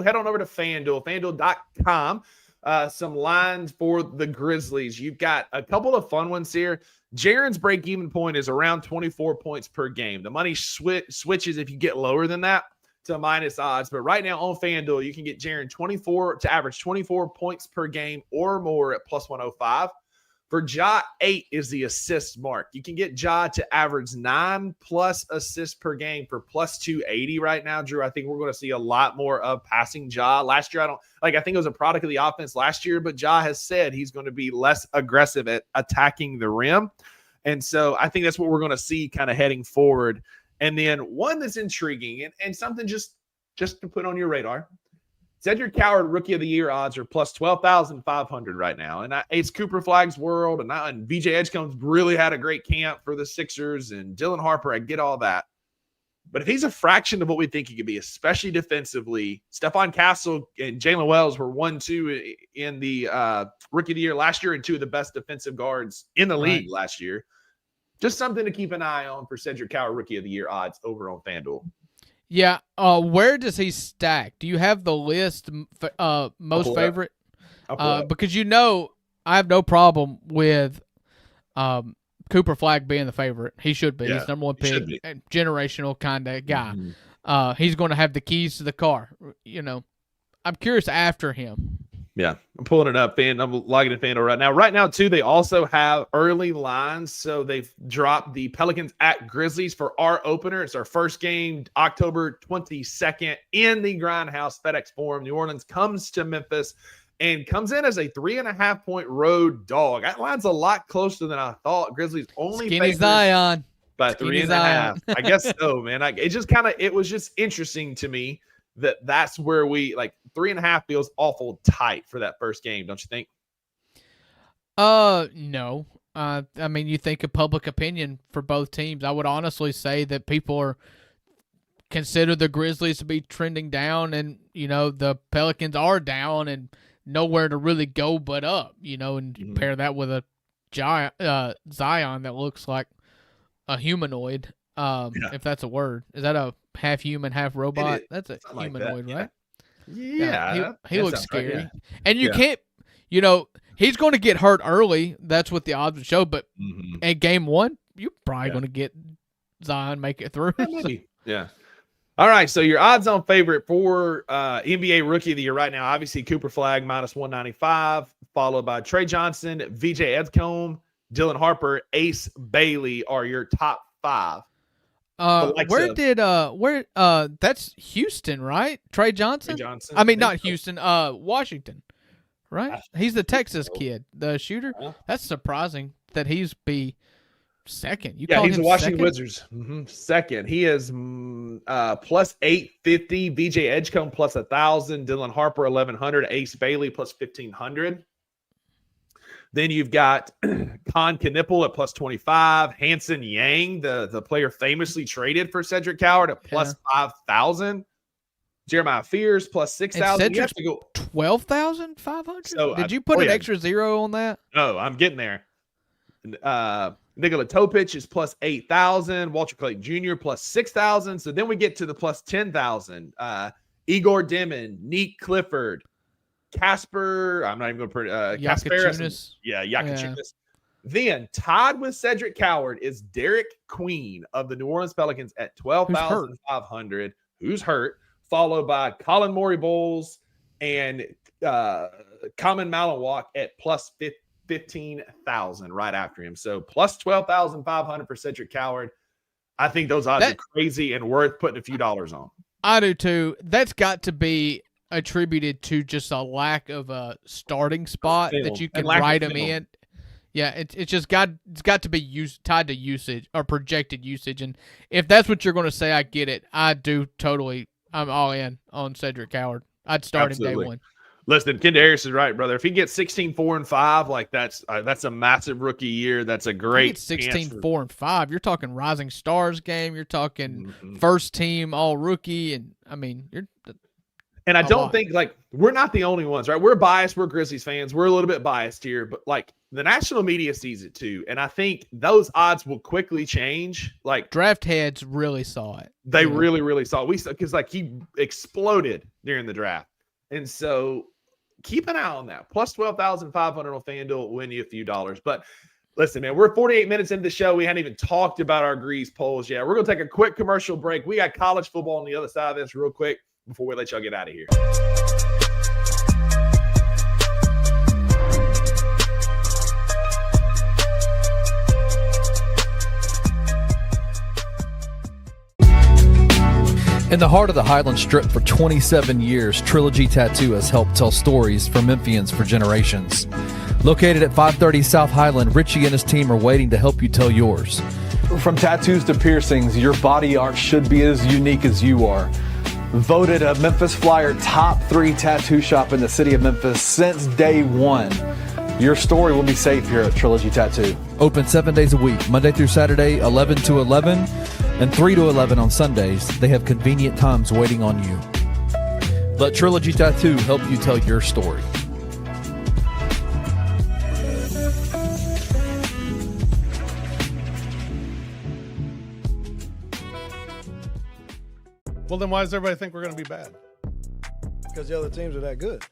head on over to FanDuel, FanDuel.com. Some lines for the Grizzlies. You've got a couple of fun ones here. Jaren's break-even point is around 24 points per game. The money switches if you get lower than that to minus odds. But right now on FanDuel, you can get Jaren to average 24 points per game or more at plus 105. For Ja, 8 is the assist mark. You can get Ja to average 9+ assists per game for plus 280 right now, Drew. I think we're going to see a lot more of passing Ja. Last year, I think it was a product of the offense last year, but Ja has said he's going to be less aggressive at attacking the rim. And so I think that's what we're going to see kind of heading forward. And then one that's intriguing and something just to put on your radar. Cedric Coward Rookie of the Year odds are plus 12,500 right now. And it's Cooper Flag's world. And VJ Edgecombe's really had a great camp for the Sixers. And Dylan Harper, I get all that. But if he's a fraction of what we think he could be, especially defensively, Stephon Castle and Jalen Wells were 1-2 in the Rookie of the Year last year and 2 of the best defensive guards in the league last year. Just something to keep an eye on for Cedric Coward Rookie of the Year odds over on FanDuel. Yeah, where does he stack? Do you have the list most favorite? Because I have no problem with Cooper Flagg being the favorite. He should be. He's number 1 pick, generational kind of guy. He's going to have the keys to the car. I'm curious after him. Yeah, I'm pulling it up. I'm logging in FanDuel right now. Right now, too, they also have early lines. So they've dropped the Pelicans at Grizzlies for our opener. It's our first game, October 22nd in the Grindhouse FedEx Forum. New Orleans comes to Memphis and comes in as a 3.5-point road dog. That line's a lot closer than I thought. Grizzlies only Skinny Zion by 3.5. I guess so, man. It was just interesting to me that's where we 3.5 feels awful tight for that first game, don't you think? No. I mean, you think of public opinion for both teams. I would honestly say that people consider the Grizzlies to be trending down, and the Pelicans are down and nowhere to really go but up. And you pair that with a giant Zion that looks like a humanoid. If that's a word. Is that a half human, half robot? That's a humanoid, right? Yeah. He looks scary. Right, and you can't, he's going to get hurt early. That's what the odds would show. But at game 1, you're probably going to get Zion make it through. Maybe. Yeah. All right. So your odds on favorite for NBA Rookie of the Year right now, obviously Cooper Flagg minus 195, followed by Trey Johnson, VJ Edgecombe, Dylan Harper, Ace Bailey are your top 5. That's Houston, right? Trey Johnson? Not Houston, Washington, right? He's the Texas kid, the shooter. That's surprising that he's be second. He's the Washington Wizards. Second. He is plus 850. VJ Edgecombe plus 1,000. Dylan Harper 1,100. Ace Bailey plus 1,500. Then you've got Con Knipple at plus 25. Hanson Yang, the player famously traded for Cedric Coward at plus 5,000. Jeremiah Fears plus 6,000. You have to go 12,500. So did you put an extra zero on that? No, I'm getting there. Nikola Topic is plus 8,000. Walter Clayton Jr. plus 6,000. So then we get to the plus 10,000. Igor Demon, Neat Clifford, Casper. I'm not even going to put Yakachunas. Yakachunas. Then tied with Cedric Coward is Derek Queen of the New Orleans Pelicans at 12,500. Who's hurt? Followed by Colin Morey Bowles and Common Malawak at plus 15,000 right after him. So plus 12,500 for Cedric Coward. I think those odds are crazy and worth putting a few dollars on. I do too. That's got to be attributed to just a lack of a starting spot that you can write them in. Yeah, it's just got to be tied to usage or projected usage. And if that's what you're going to say, I get it. I do totally. I'm all in on Cedric Coward. I'd start him day one. Listen, Ken Darius is right, brother. If he gets 16, 4, and 5, like that's a massive rookie year. That's a great 16, 4, and 5. You're talking Rising Stars game. You're talking first team all rookie, and I mean And I don't think we're not the only ones, right? We're biased. We're Grizzlies fans. We're a little bit biased here, but the national media sees it too, and I think those odds will quickly change. Draft heads really saw it. They really, really saw it. Because he exploded during the draft, and so keep an eye on that. Plus 12,500 on FanDuel will win you a few dollars. But listen, man, we're 48 minutes into the show. We hadn't even talked about our Grease polls yet. We're gonna take a quick commercial break. We got college football on the other side of this real quick before we let y'all get out of here. In the heart of the Highland Strip for 27 years, Trilogy Tattoo has helped tell stories for Memphians for generations. Located at 530 South Highland, Richie and his team are waiting to help you tell yours. From tattoos to piercings, your body art should be as unique as you are. Voted a Memphis Flyer top 3 tattoo shop in the city of Memphis since day one. Your story will be safe here at Trilogy Tattoo. Open 7 days a week, Monday through Saturday, 11 to 11, and 3 to 11 on Sundays. They have convenient times waiting on you. Let Trilogy Tattoo help you tell your story. Well, then why does everybody think we're going to be bad? Because the other teams are that good.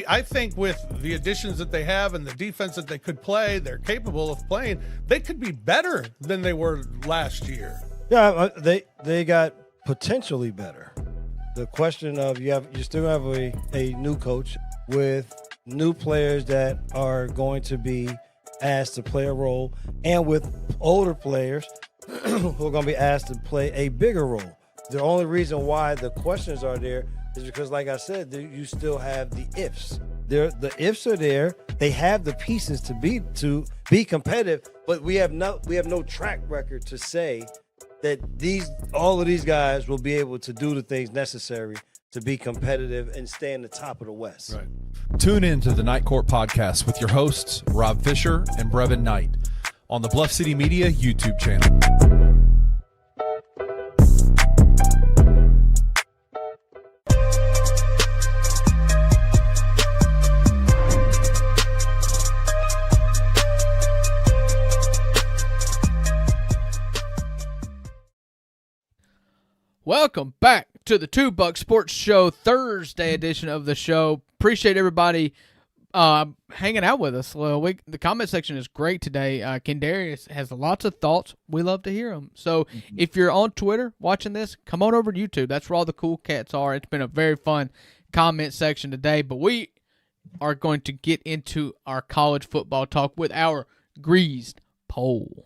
I think with the additions that they have and the defense that they could play, they're capable of playing. They could be better than they were last year. Yeah, they got potentially better. The question of you still have a new coach with new players that are going to be asked to play a role, and with older players who are going to be asked to play a bigger role. The only reason why the questions are there is because, like I said, you still have the ifs. The ifs are there. They have the pieces to be competitive, but we have no track record to say that all of these guys will be able to do the things necessary to be competitive and stay in the top of the West. Right. Tune in to the Night Court Podcast with your hosts, Rob Fisher and Brevin Knight, on the Bluff City Media YouTube channel. Welcome back to the $2 Sports Show, Thursday edition of the show. Appreciate everybody hanging out with us. The comment section is great today. Ken Darius has lots of thoughts. We love to hear them. So if you're on Twitter watching this, come on over to YouTube. That's where all the cool cats are. It's been a very fun comment section today, but we are going to get into our college football talk with our greased poll.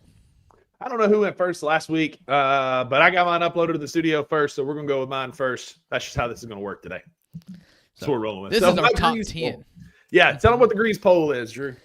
I don't know who went first last week, but I got mine uploaded to the studio first, so we're going to go with mine first. That's just how this is going to work today. That's what we're rolling with. This is our top 10. Yeah, tell them what the Grease poll is, Drew.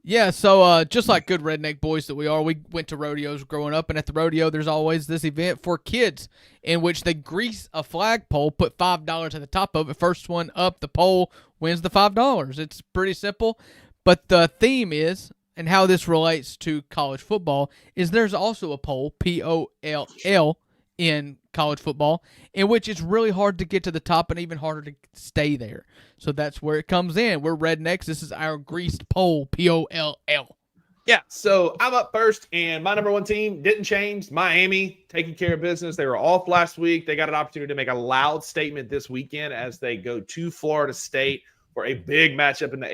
Yeah, so just like good redneck boys that we are, we went to rodeos growing up, and at the rodeo there's always this event for kids in which they grease a flagpole, put $5 at the top of it. First one up the pole wins the $5. It's pretty simple, but the theme is, and how this relates to college football, is there's also a pole, P-O-L-L, in college football, in which it's really hard to get to the top and even harder to stay there. So that's where it comes in. We're rednecks. This is our greased pole, P-O-L-L. Yeah, so I'm up first, and my number one team didn't change. Miami, taking care of business. They were off last week. They got an opportunity to make a loud statement this weekend as they go to Florida State for a big matchup in the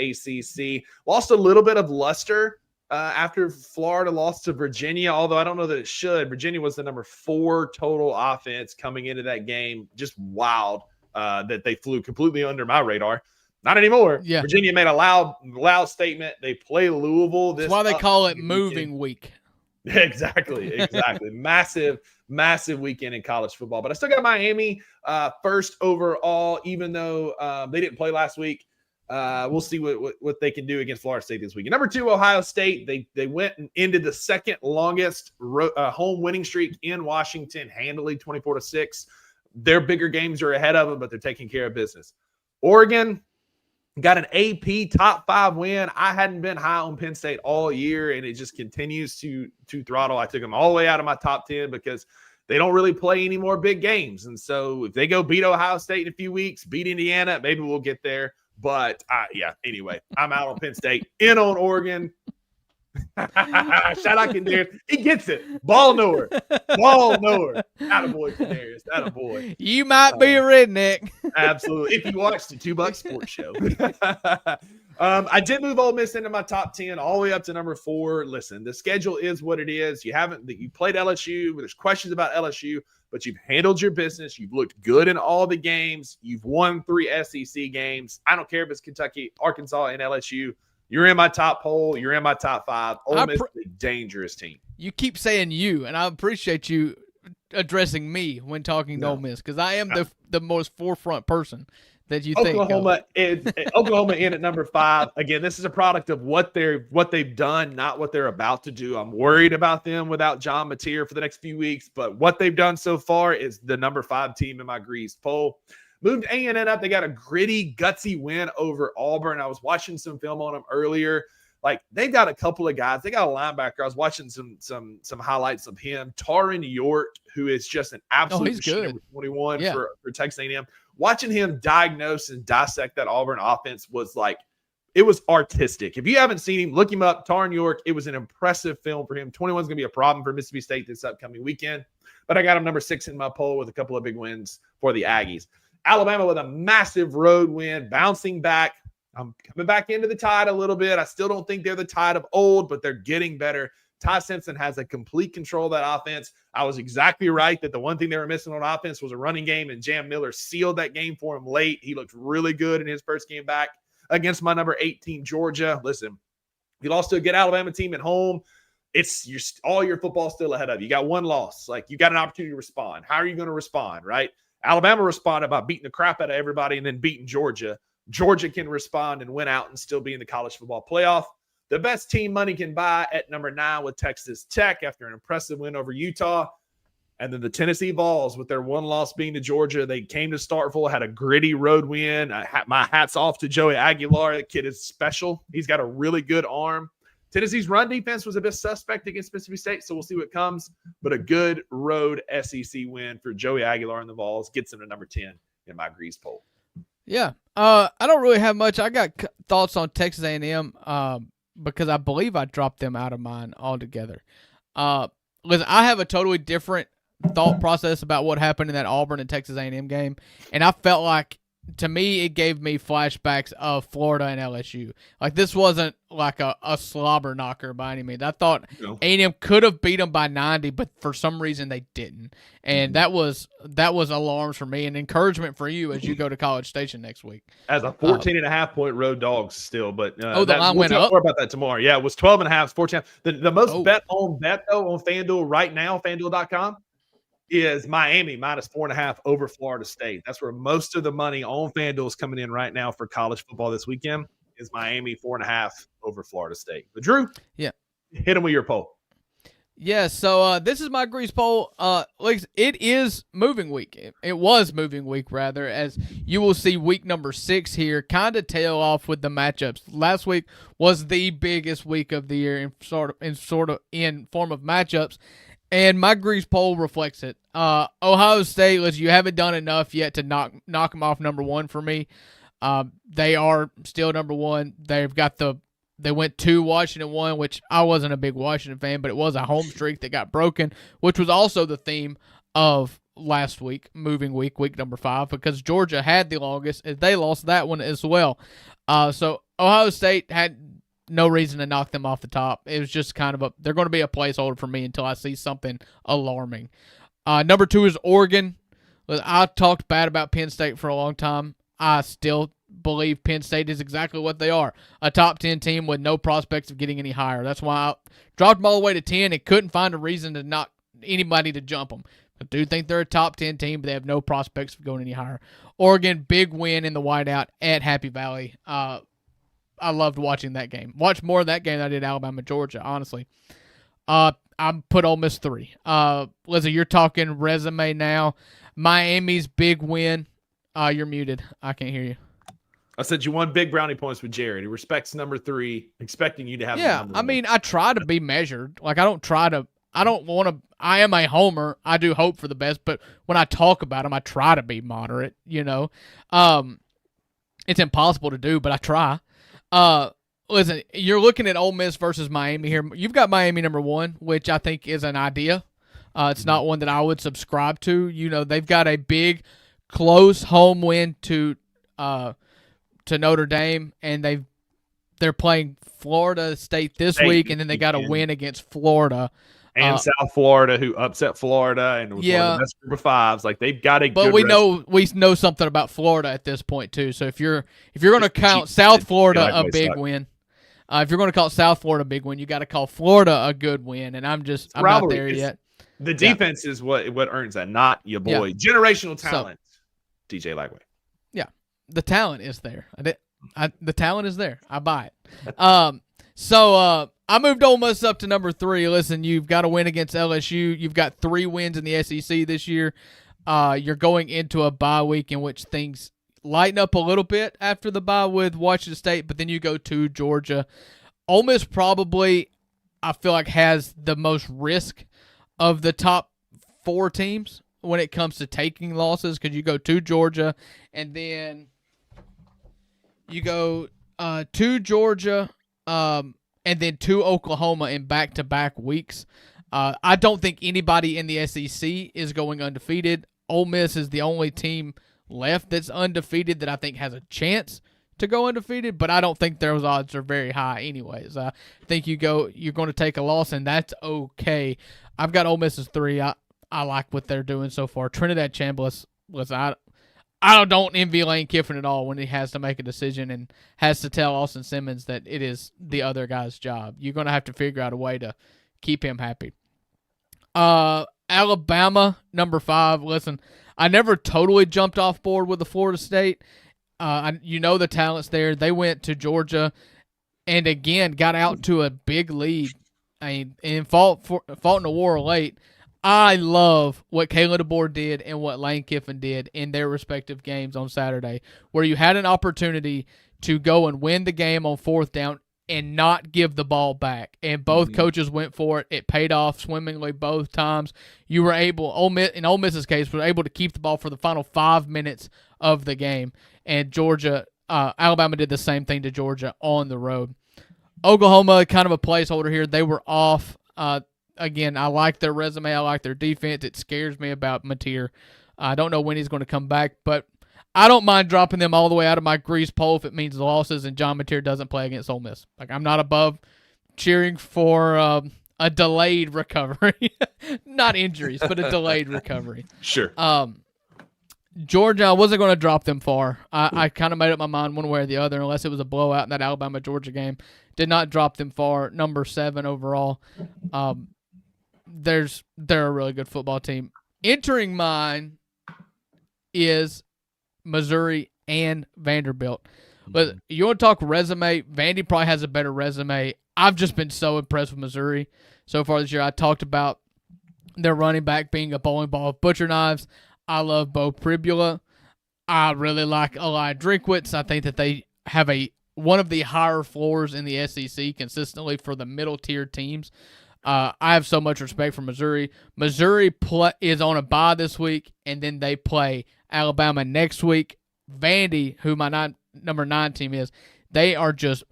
ACC. Lost a little bit of luster after Florida lost to Virginia, although I don't know that it should. Virginia was the number 4 total offense coming into that game. Just wild that they flew completely under my radar. Not anymore. Yeah. Virginia made a loud statement. They play Louisville. That's why they call it moving week. Exactly. Massive weekend in college football. But I still got Miami first overall, even though they didn't play last week. We'll see what they can do against Florida State this week. Number 2, Ohio State. They went and ended the second longest home winning streak in Washington, handily 24-6. Their bigger games are ahead of them, but they're taking care of business. Oregon got an AP top 5 win. I hadn't been high on Penn State all year, and it just continues to throttle. I took them all the way out of my top 10 because they don't really play any more big games. And so if they go beat Ohio State in a few weeks, beat Indiana, maybe we'll get there. But, anyway, I'm out on Penn State, in on Oregon. Shout out Kadarius. He gets it. Ball knower. Attaboy, Kadarius. Attaboy. You might be a redneck. Absolutely. If you watched the $2 Sports Show. I did move Ole Miss into my top 10 all the way up to number 4. Listen, the schedule is what it is. You played LSU. There's questions about LSU, but you've handled your business. You've looked good in all the games. You've won 3 SEC games. I don't care if it's Kentucky, Arkansas, and LSU. You're in my top poll. You're in my top 5. Ole Miss is a dangerous team. You keep saying you, and I appreciate you addressing me when talking to Ole Miss, because I am the most forefront person that you think. Oklahoma in at number 5. Again, this is a product of what they've done, not what they're about to do. I'm worried about them without John Mateer for the next few weeks, but what they've done so far is the number 5 team in my greased poll. Moved A&M up. They got a gritty, gutsy win over Auburn. I was watching some film on them earlier. Like, they've got a couple of guys. They got a linebacker. I was watching some highlights of him. Taron York, who is just an absolute good. 21 for Texas A&M. Watching him diagnose and dissect that Auburn offense was like, it was artistic. If you haven't seen him, look him up. Taron York, it was an impressive film for him. 21 is going to be a problem for Mississippi State this upcoming weekend. But I got him number 6 in my poll with a couple of big wins for the Aggies. Alabama with a massive road win, bouncing back. I'm coming back into the Tide a little bit. I still don't think they're the Tide of old, but they're getting better. Ty Simpson has a complete control of that offense. I was exactly right that the one thing they were missing on offense was a running game, and Jam Miller sealed that game for him late. He looked really good in his first game back against my number 18 Georgia. Listen, you lost to a good Alabama team at home. All your football still ahead of you. You got one loss. Like, you got an opportunity to respond. How are you going to respond, right? Alabama responded by beating the crap out of everybody and then beating Georgia. Georgia can respond and win out and still be in the college football playoff. The best team money can buy at number 9 with Texas Tech after an impressive win over Utah. And then the Tennessee Vols with their one loss being to Georgia. They came to Starkville, had a gritty road win. My hat's off to Joey Aguilar. The kid is special. He's got a really good arm. Tennessee's run defense was a bit suspect against Mississippi State, so we'll see what comes. But a good road SEC win for Joey Aguilar and the Vols gets him to number 10 in my grease poll. Yeah, I don't really have much. I got thoughts on Texas A&M because I believe I dropped them out of mine altogether. Listen, I have a totally different thought process about what happened in that Auburn and Texas A&M game, and I felt like, to me, it gave me flashbacks of Florida and LSU. Like, this wasn't like a slobber knocker by any means. I thought A&M could have beat them by 90, but for some reason they didn't. And that was alarms for me and encouragement for you as you go to College Station next week. As a 14.5-point road dog still, but the line went up. More about that tomorrow. Yeah, it was 12.5, 14. The most bet though on FanDuel right now, FanDuel.com, is Miami minus 4.5 over Florida State. That's where most of the money on FanDuel is coming in right now for college football this weekend. is Miami 4.5 over Florida State. But Drew, yeah, hit him with your poll. Yeah, so this is my Grease poll. It is moving week. It was moving week, rather, as you will see week number 6 here kind of tail off with the matchups. Last week was the biggest week of the year in form of matchups, and my Grease poll reflects it. Ohio State, you haven't done enough yet to knock them off number 1 for me. They are still number 1. They went to Washington 1, which I wasn't a big Washington fan, but it was a home streak that got broken, which was also the theme of last week, moving week number 5, because Georgia had the longest. They lost that one as well. So Ohio State had no reason to knock them off the top. It was just kind of they're going to be a placeholder for me until I see something alarming. Number 2 is Oregon. I talked bad about Penn State for a long time. I still believe Penn State is exactly what they are, a top 10 team with no prospects of getting any higher. That's why I dropped them all the way to 10 and couldn't find a reason to knock anybody to jump them. I do think they're a top 10 team, but they have no prospects of going any higher. Oregon, big win in the whiteout at Happy Valley. I loved watching that game. Watched more of that game than I did Alabama, Georgia, honestly. I put Ole Miss 3. Lizzie, you're talking resume now. Miami's big win. You're muted. I can't hear you. I said you won big brownie points with Jared. He respects number 3, expecting you to have. Yeah, I mean, I try to be measured. I don't want to. I am a homer. I do hope for the best, but when I talk about them, I try to be moderate. It's impossible to do, but I try. Listen, you're looking at Ole Miss versus Miami here. You've got Miami number 1, which I think is an idea. It's not one that I would subscribe to. They've got a big, close home win to Notre Dame, and they're playing Florida State this week, and then they got a win against Florida. And South Florida, who upset Florida and was one of the best group of 5s. They've got a good. But we know something about Florida at this point too. So if you're going to count South Florida a big win, if you're going to call South Florida a big win, you got to call Florida a good win. And I'm not there yet. The defense is what earns that, not your boy. Yeah. Generational talent, DJ Lagway. Yeah, the talent is there. The talent is there. I buy it. So I moved Ole Miss up to number 3. Listen, you've got a win against LSU. You've got 3 wins in the SEC this year. You're going into a bye week in which things lighten up a little bit after the bye with Washington State, but then you go to Georgia. Ole Miss probably, I feel like, has the most risk of the top 4 teams when it comes to taking losses, because you go to Georgia, and then you go to Georgia, and then to Oklahoma in back-to-back weeks. I don't think anybody in the SEC is going undefeated. Ole Miss is the only team left that's undefeated that I think has a chance to go undefeated, but I don't think those odds are very high anyways. I think you're going to take a loss, and that's okay. I've got Ole Miss as 3. I like what they're doing so far. Trinidad Chambliss, I don't envy Lane Kiffin at all when he has to make a decision and has to tell Austin Simmons that it is the other guy's job. You're going to have to figure out a way to keep him happy. Alabama, number 5. Listen, I never totally jumped off board with the Florida State. The talent's there. They went to Georgia and, again, got out to a big lead and fought in the war late. I love what Kayla DeBoer did and what Lane Kiffin did in their respective games on Saturday, where you had an opportunity to go and win the game on 4th down and not give the ball back. And both coaches went for it. It paid off swimmingly both times. You were able, in Ole Miss's case, were able to keep the ball for the final 5 minutes of the game. And Alabama did the same thing to Georgia on the road. Oklahoma, kind of a placeholder here. They were off. Again, I like their resume. I like their defense. It scares me about Mateer. I don't know when he's going to come back, but I don't mind dropping them all the way out of my Grease poll if it means losses and John Mateer doesn't play against Ole Miss. I'm not above cheering for a delayed recovery. Not injuries, but a delayed recovery. Sure. Georgia, I wasn't going to drop them far. I kind of made up my mind one way or the other, unless it was a blowout in that Alabama-Georgia game. Did not drop them far. Number 7 overall. They're a really good football team. Entering mine is Missouri and Vanderbilt. But you want to talk resume? Vandy probably has a better resume. I've just been so impressed with Missouri so far this year. I talked about their running back being a bowling ball of butcher knives. I love Bo Pribula. I really like Eli Drinkwitz. I think that they have one of the higher floors in the SEC consistently for the middle-tier teams. I have so much respect for Missouri. Missouri is on a bye this week, and then they play Alabama next week. Vandy, who my number 9 team is, they are just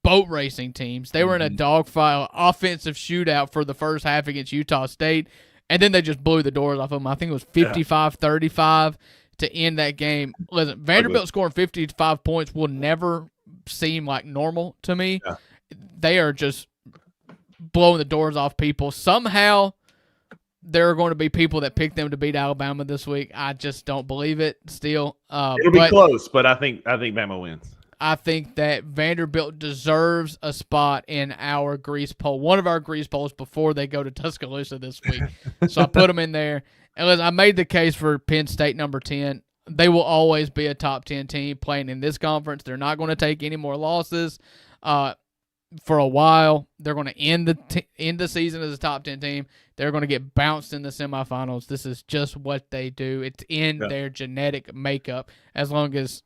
boat racing teams. They were in a dogfight offensive shootout for the first half against Utah State, and then they just blew the doors off of them. I think it was 55-35 to end that game. Listen, Vanderbilt scoring 55 points will never seem like normal to me. Yeah. They are just blowing the doors off people. Somehow there are going to be people that pick them to beat Alabama this week. I just don't believe it still. It'll be close, but I think Bama wins. I think that Vanderbilt deserves a spot in our grease poll, one of our grease polls before they go to Tuscaloosa this week. So I put them in there. And listen, I made the case for Penn State number 10. They will always be a top 10 team playing in this conference. They're not going to take any more losses for a while. They're going to end the season as a top 10 team. They're going to get bounced in the semifinals. This is just what they do. It's in their genetic makeup as long as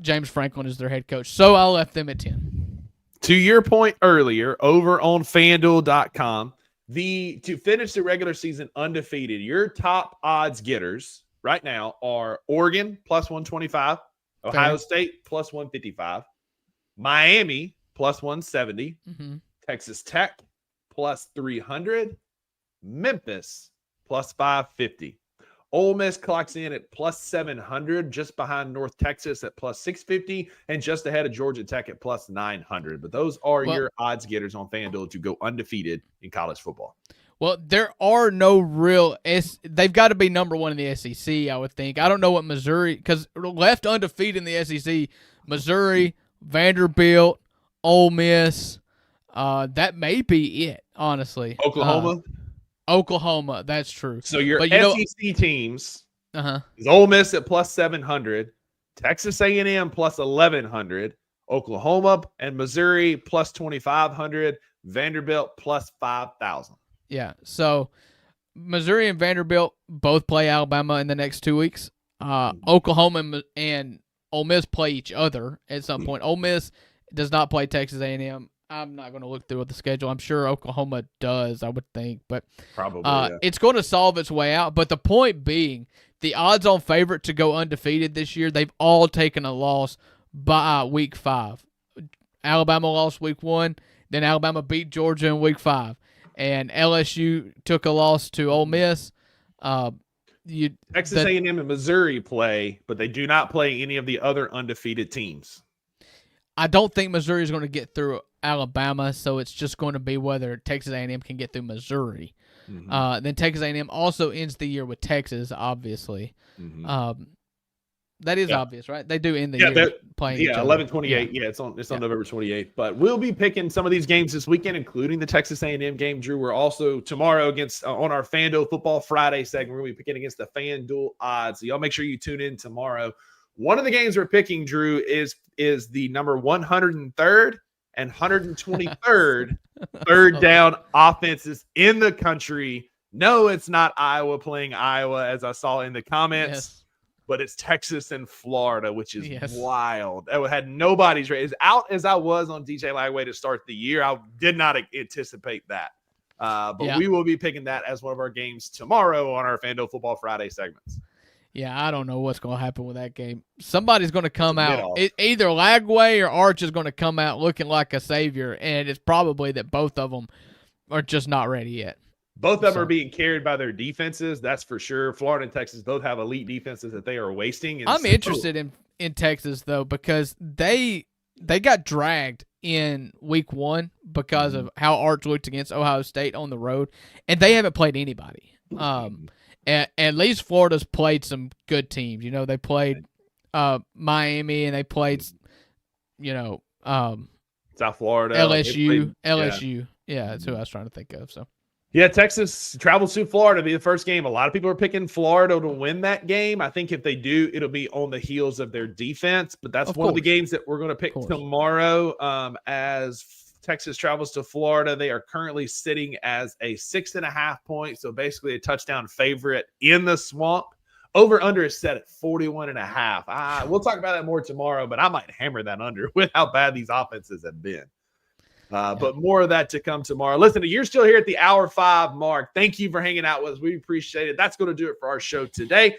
James Franklin is their head coach. So I left them at 10. To your point earlier, over on FanDuel.com, to finish the regular season undefeated, your top odds getters right now are Oregon plus 125, Ohio State plus 155, Miami plus 170, Texas Tech plus 300, Memphis plus 550. Ole Miss clocks in at plus 700, just behind North Texas at plus 650, and just ahead of Georgia Tech at plus 900. But those are your odds getters on FanDuel to go undefeated in college football. Well, there are no real they've got to be number 1 in the SEC, I would think. I don't know what Missouri, because left undefeated in the SEC, Missouri, Vanderbilt, Ole Miss, that may be it, honestly. Oklahoma, that's true. So your SEC teams is Ole Miss at plus 700, Texas A&M plus 1,100, Oklahoma and Missouri plus 2,500, Vanderbilt plus 5,000. Yeah, so Missouri and Vanderbilt both play Alabama in the next 2 weeks. Oklahoma and Ole Miss play each other at some point. Ole Miss does not play Texas A&M. I'm not going to look through the schedule. I'm sure Oklahoma does, I would think. But probably, it's going to solve its way out. But the point being, the odds-on favorite to go undefeated this year, they've all taken a loss by week 5. Alabama lost week 1. Then Alabama beat Georgia in week 5. And LSU took a loss to Ole Miss. Texas A&M and Missouri play, but they do not play any of the other undefeated teams. I don't think Missouri is going to get through Alabama, so it's just going to be whether Texas A&M can get through Missouri. Then Texas A&M also ends the year with Texas, obviously. That is obvious, right? They do end the year playing each other. 11-28. Yeah, it's on November 28th. But we'll be picking some of these games this weekend, including the Texas A&M game. Drew, we're also tomorrow against on our FanDuel Football Friday segment. We're going to be picking against the FanDuel odds. So y'all make sure you tune in tomorrow. One of the games we're picking, Drew, is the number 103rd and 123rd third down offenses in the country. No, it's not Iowa playing Iowa, as I saw in the comments, but it's Texas and Florida, which is wild. I had nobody's rate. As out as I was on DJ Lagway to start the year, I did not anticipate that. But we will be picking that as one of our games tomorrow on our FanDuel Football Friday segments. Yeah, I don't know what's going to happen with that game. Somebody's going to come out. Either Lagway or Arch is going to come out looking like a savior, and it's probably that both of them are just not ready yet. Both of them are being carried by their defenses, that's for sure. Florida and Texas both have elite defenses that they are wasting. And I'm interested in Texas, though, because they got dragged in week 1 because of how Arch looked against Ohio State on the road, and they haven't played anybody. At least Florida's played some good teams. You know, they played Miami, and they played, South Florida. LSU. Yeah, that's who I was trying to think of. So Yeah, Texas travels to Florida to be the first game. A lot of people are picking Florida to win that game. I think if they do, it'll be on the heels of their defense. But that's one of the games that we're going to pick tomorrow. As Texas travels to Florida, they are currently sitting as a 6.5 point. So basically a touchdown favorite in the Swamp. Over under is set at 41.5. We'll talk about that more tomorrow, but I might hammer that under with how bad these offenses have been. But more of that to come tomorrow. Listen, you're still here at the hour 5 mark. Thank you for hanging out with us. We appreciate it. That's going to do it for our show today.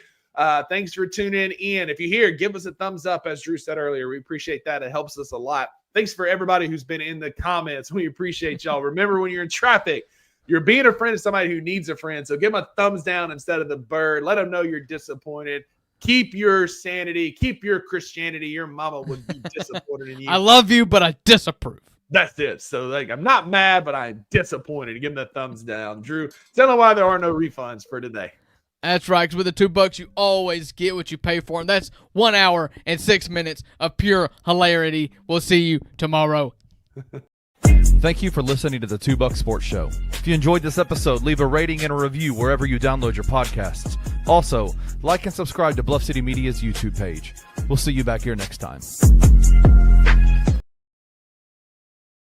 Thanks for tuning in. If you're here, give us a thumbs up, as Drew said earlier. We appreciate that. It helps us a lot. Thanks for everybody who's been in the comments. We appreciate y'all. Remember, when you're in traffic, you're being a friend to somebody who needs a friend. So give them a thumbs down instead of the bird. Let them know you're disappointed. Keep your sanity. Keep your Christianity. Your mama would be disappointed in you. I love you, but I disapprove. That's it. So, I'm not mad, but I'm disappointed. Give them the thumbs down. Drew, tell them why there are no refunds for today. That's right, because with the $2, you always get what you pay for, and that's 1 hour and 6 minutes of pure hilarity. We'll see you tomorrow. Thank you for listening to the $2 Sports Show. If you enjoyed this episode, leave a rating and a review wherever you download your podcasts. Also, like and subscribe to Bluff City Media's YouTube page. We'll see you back here next time.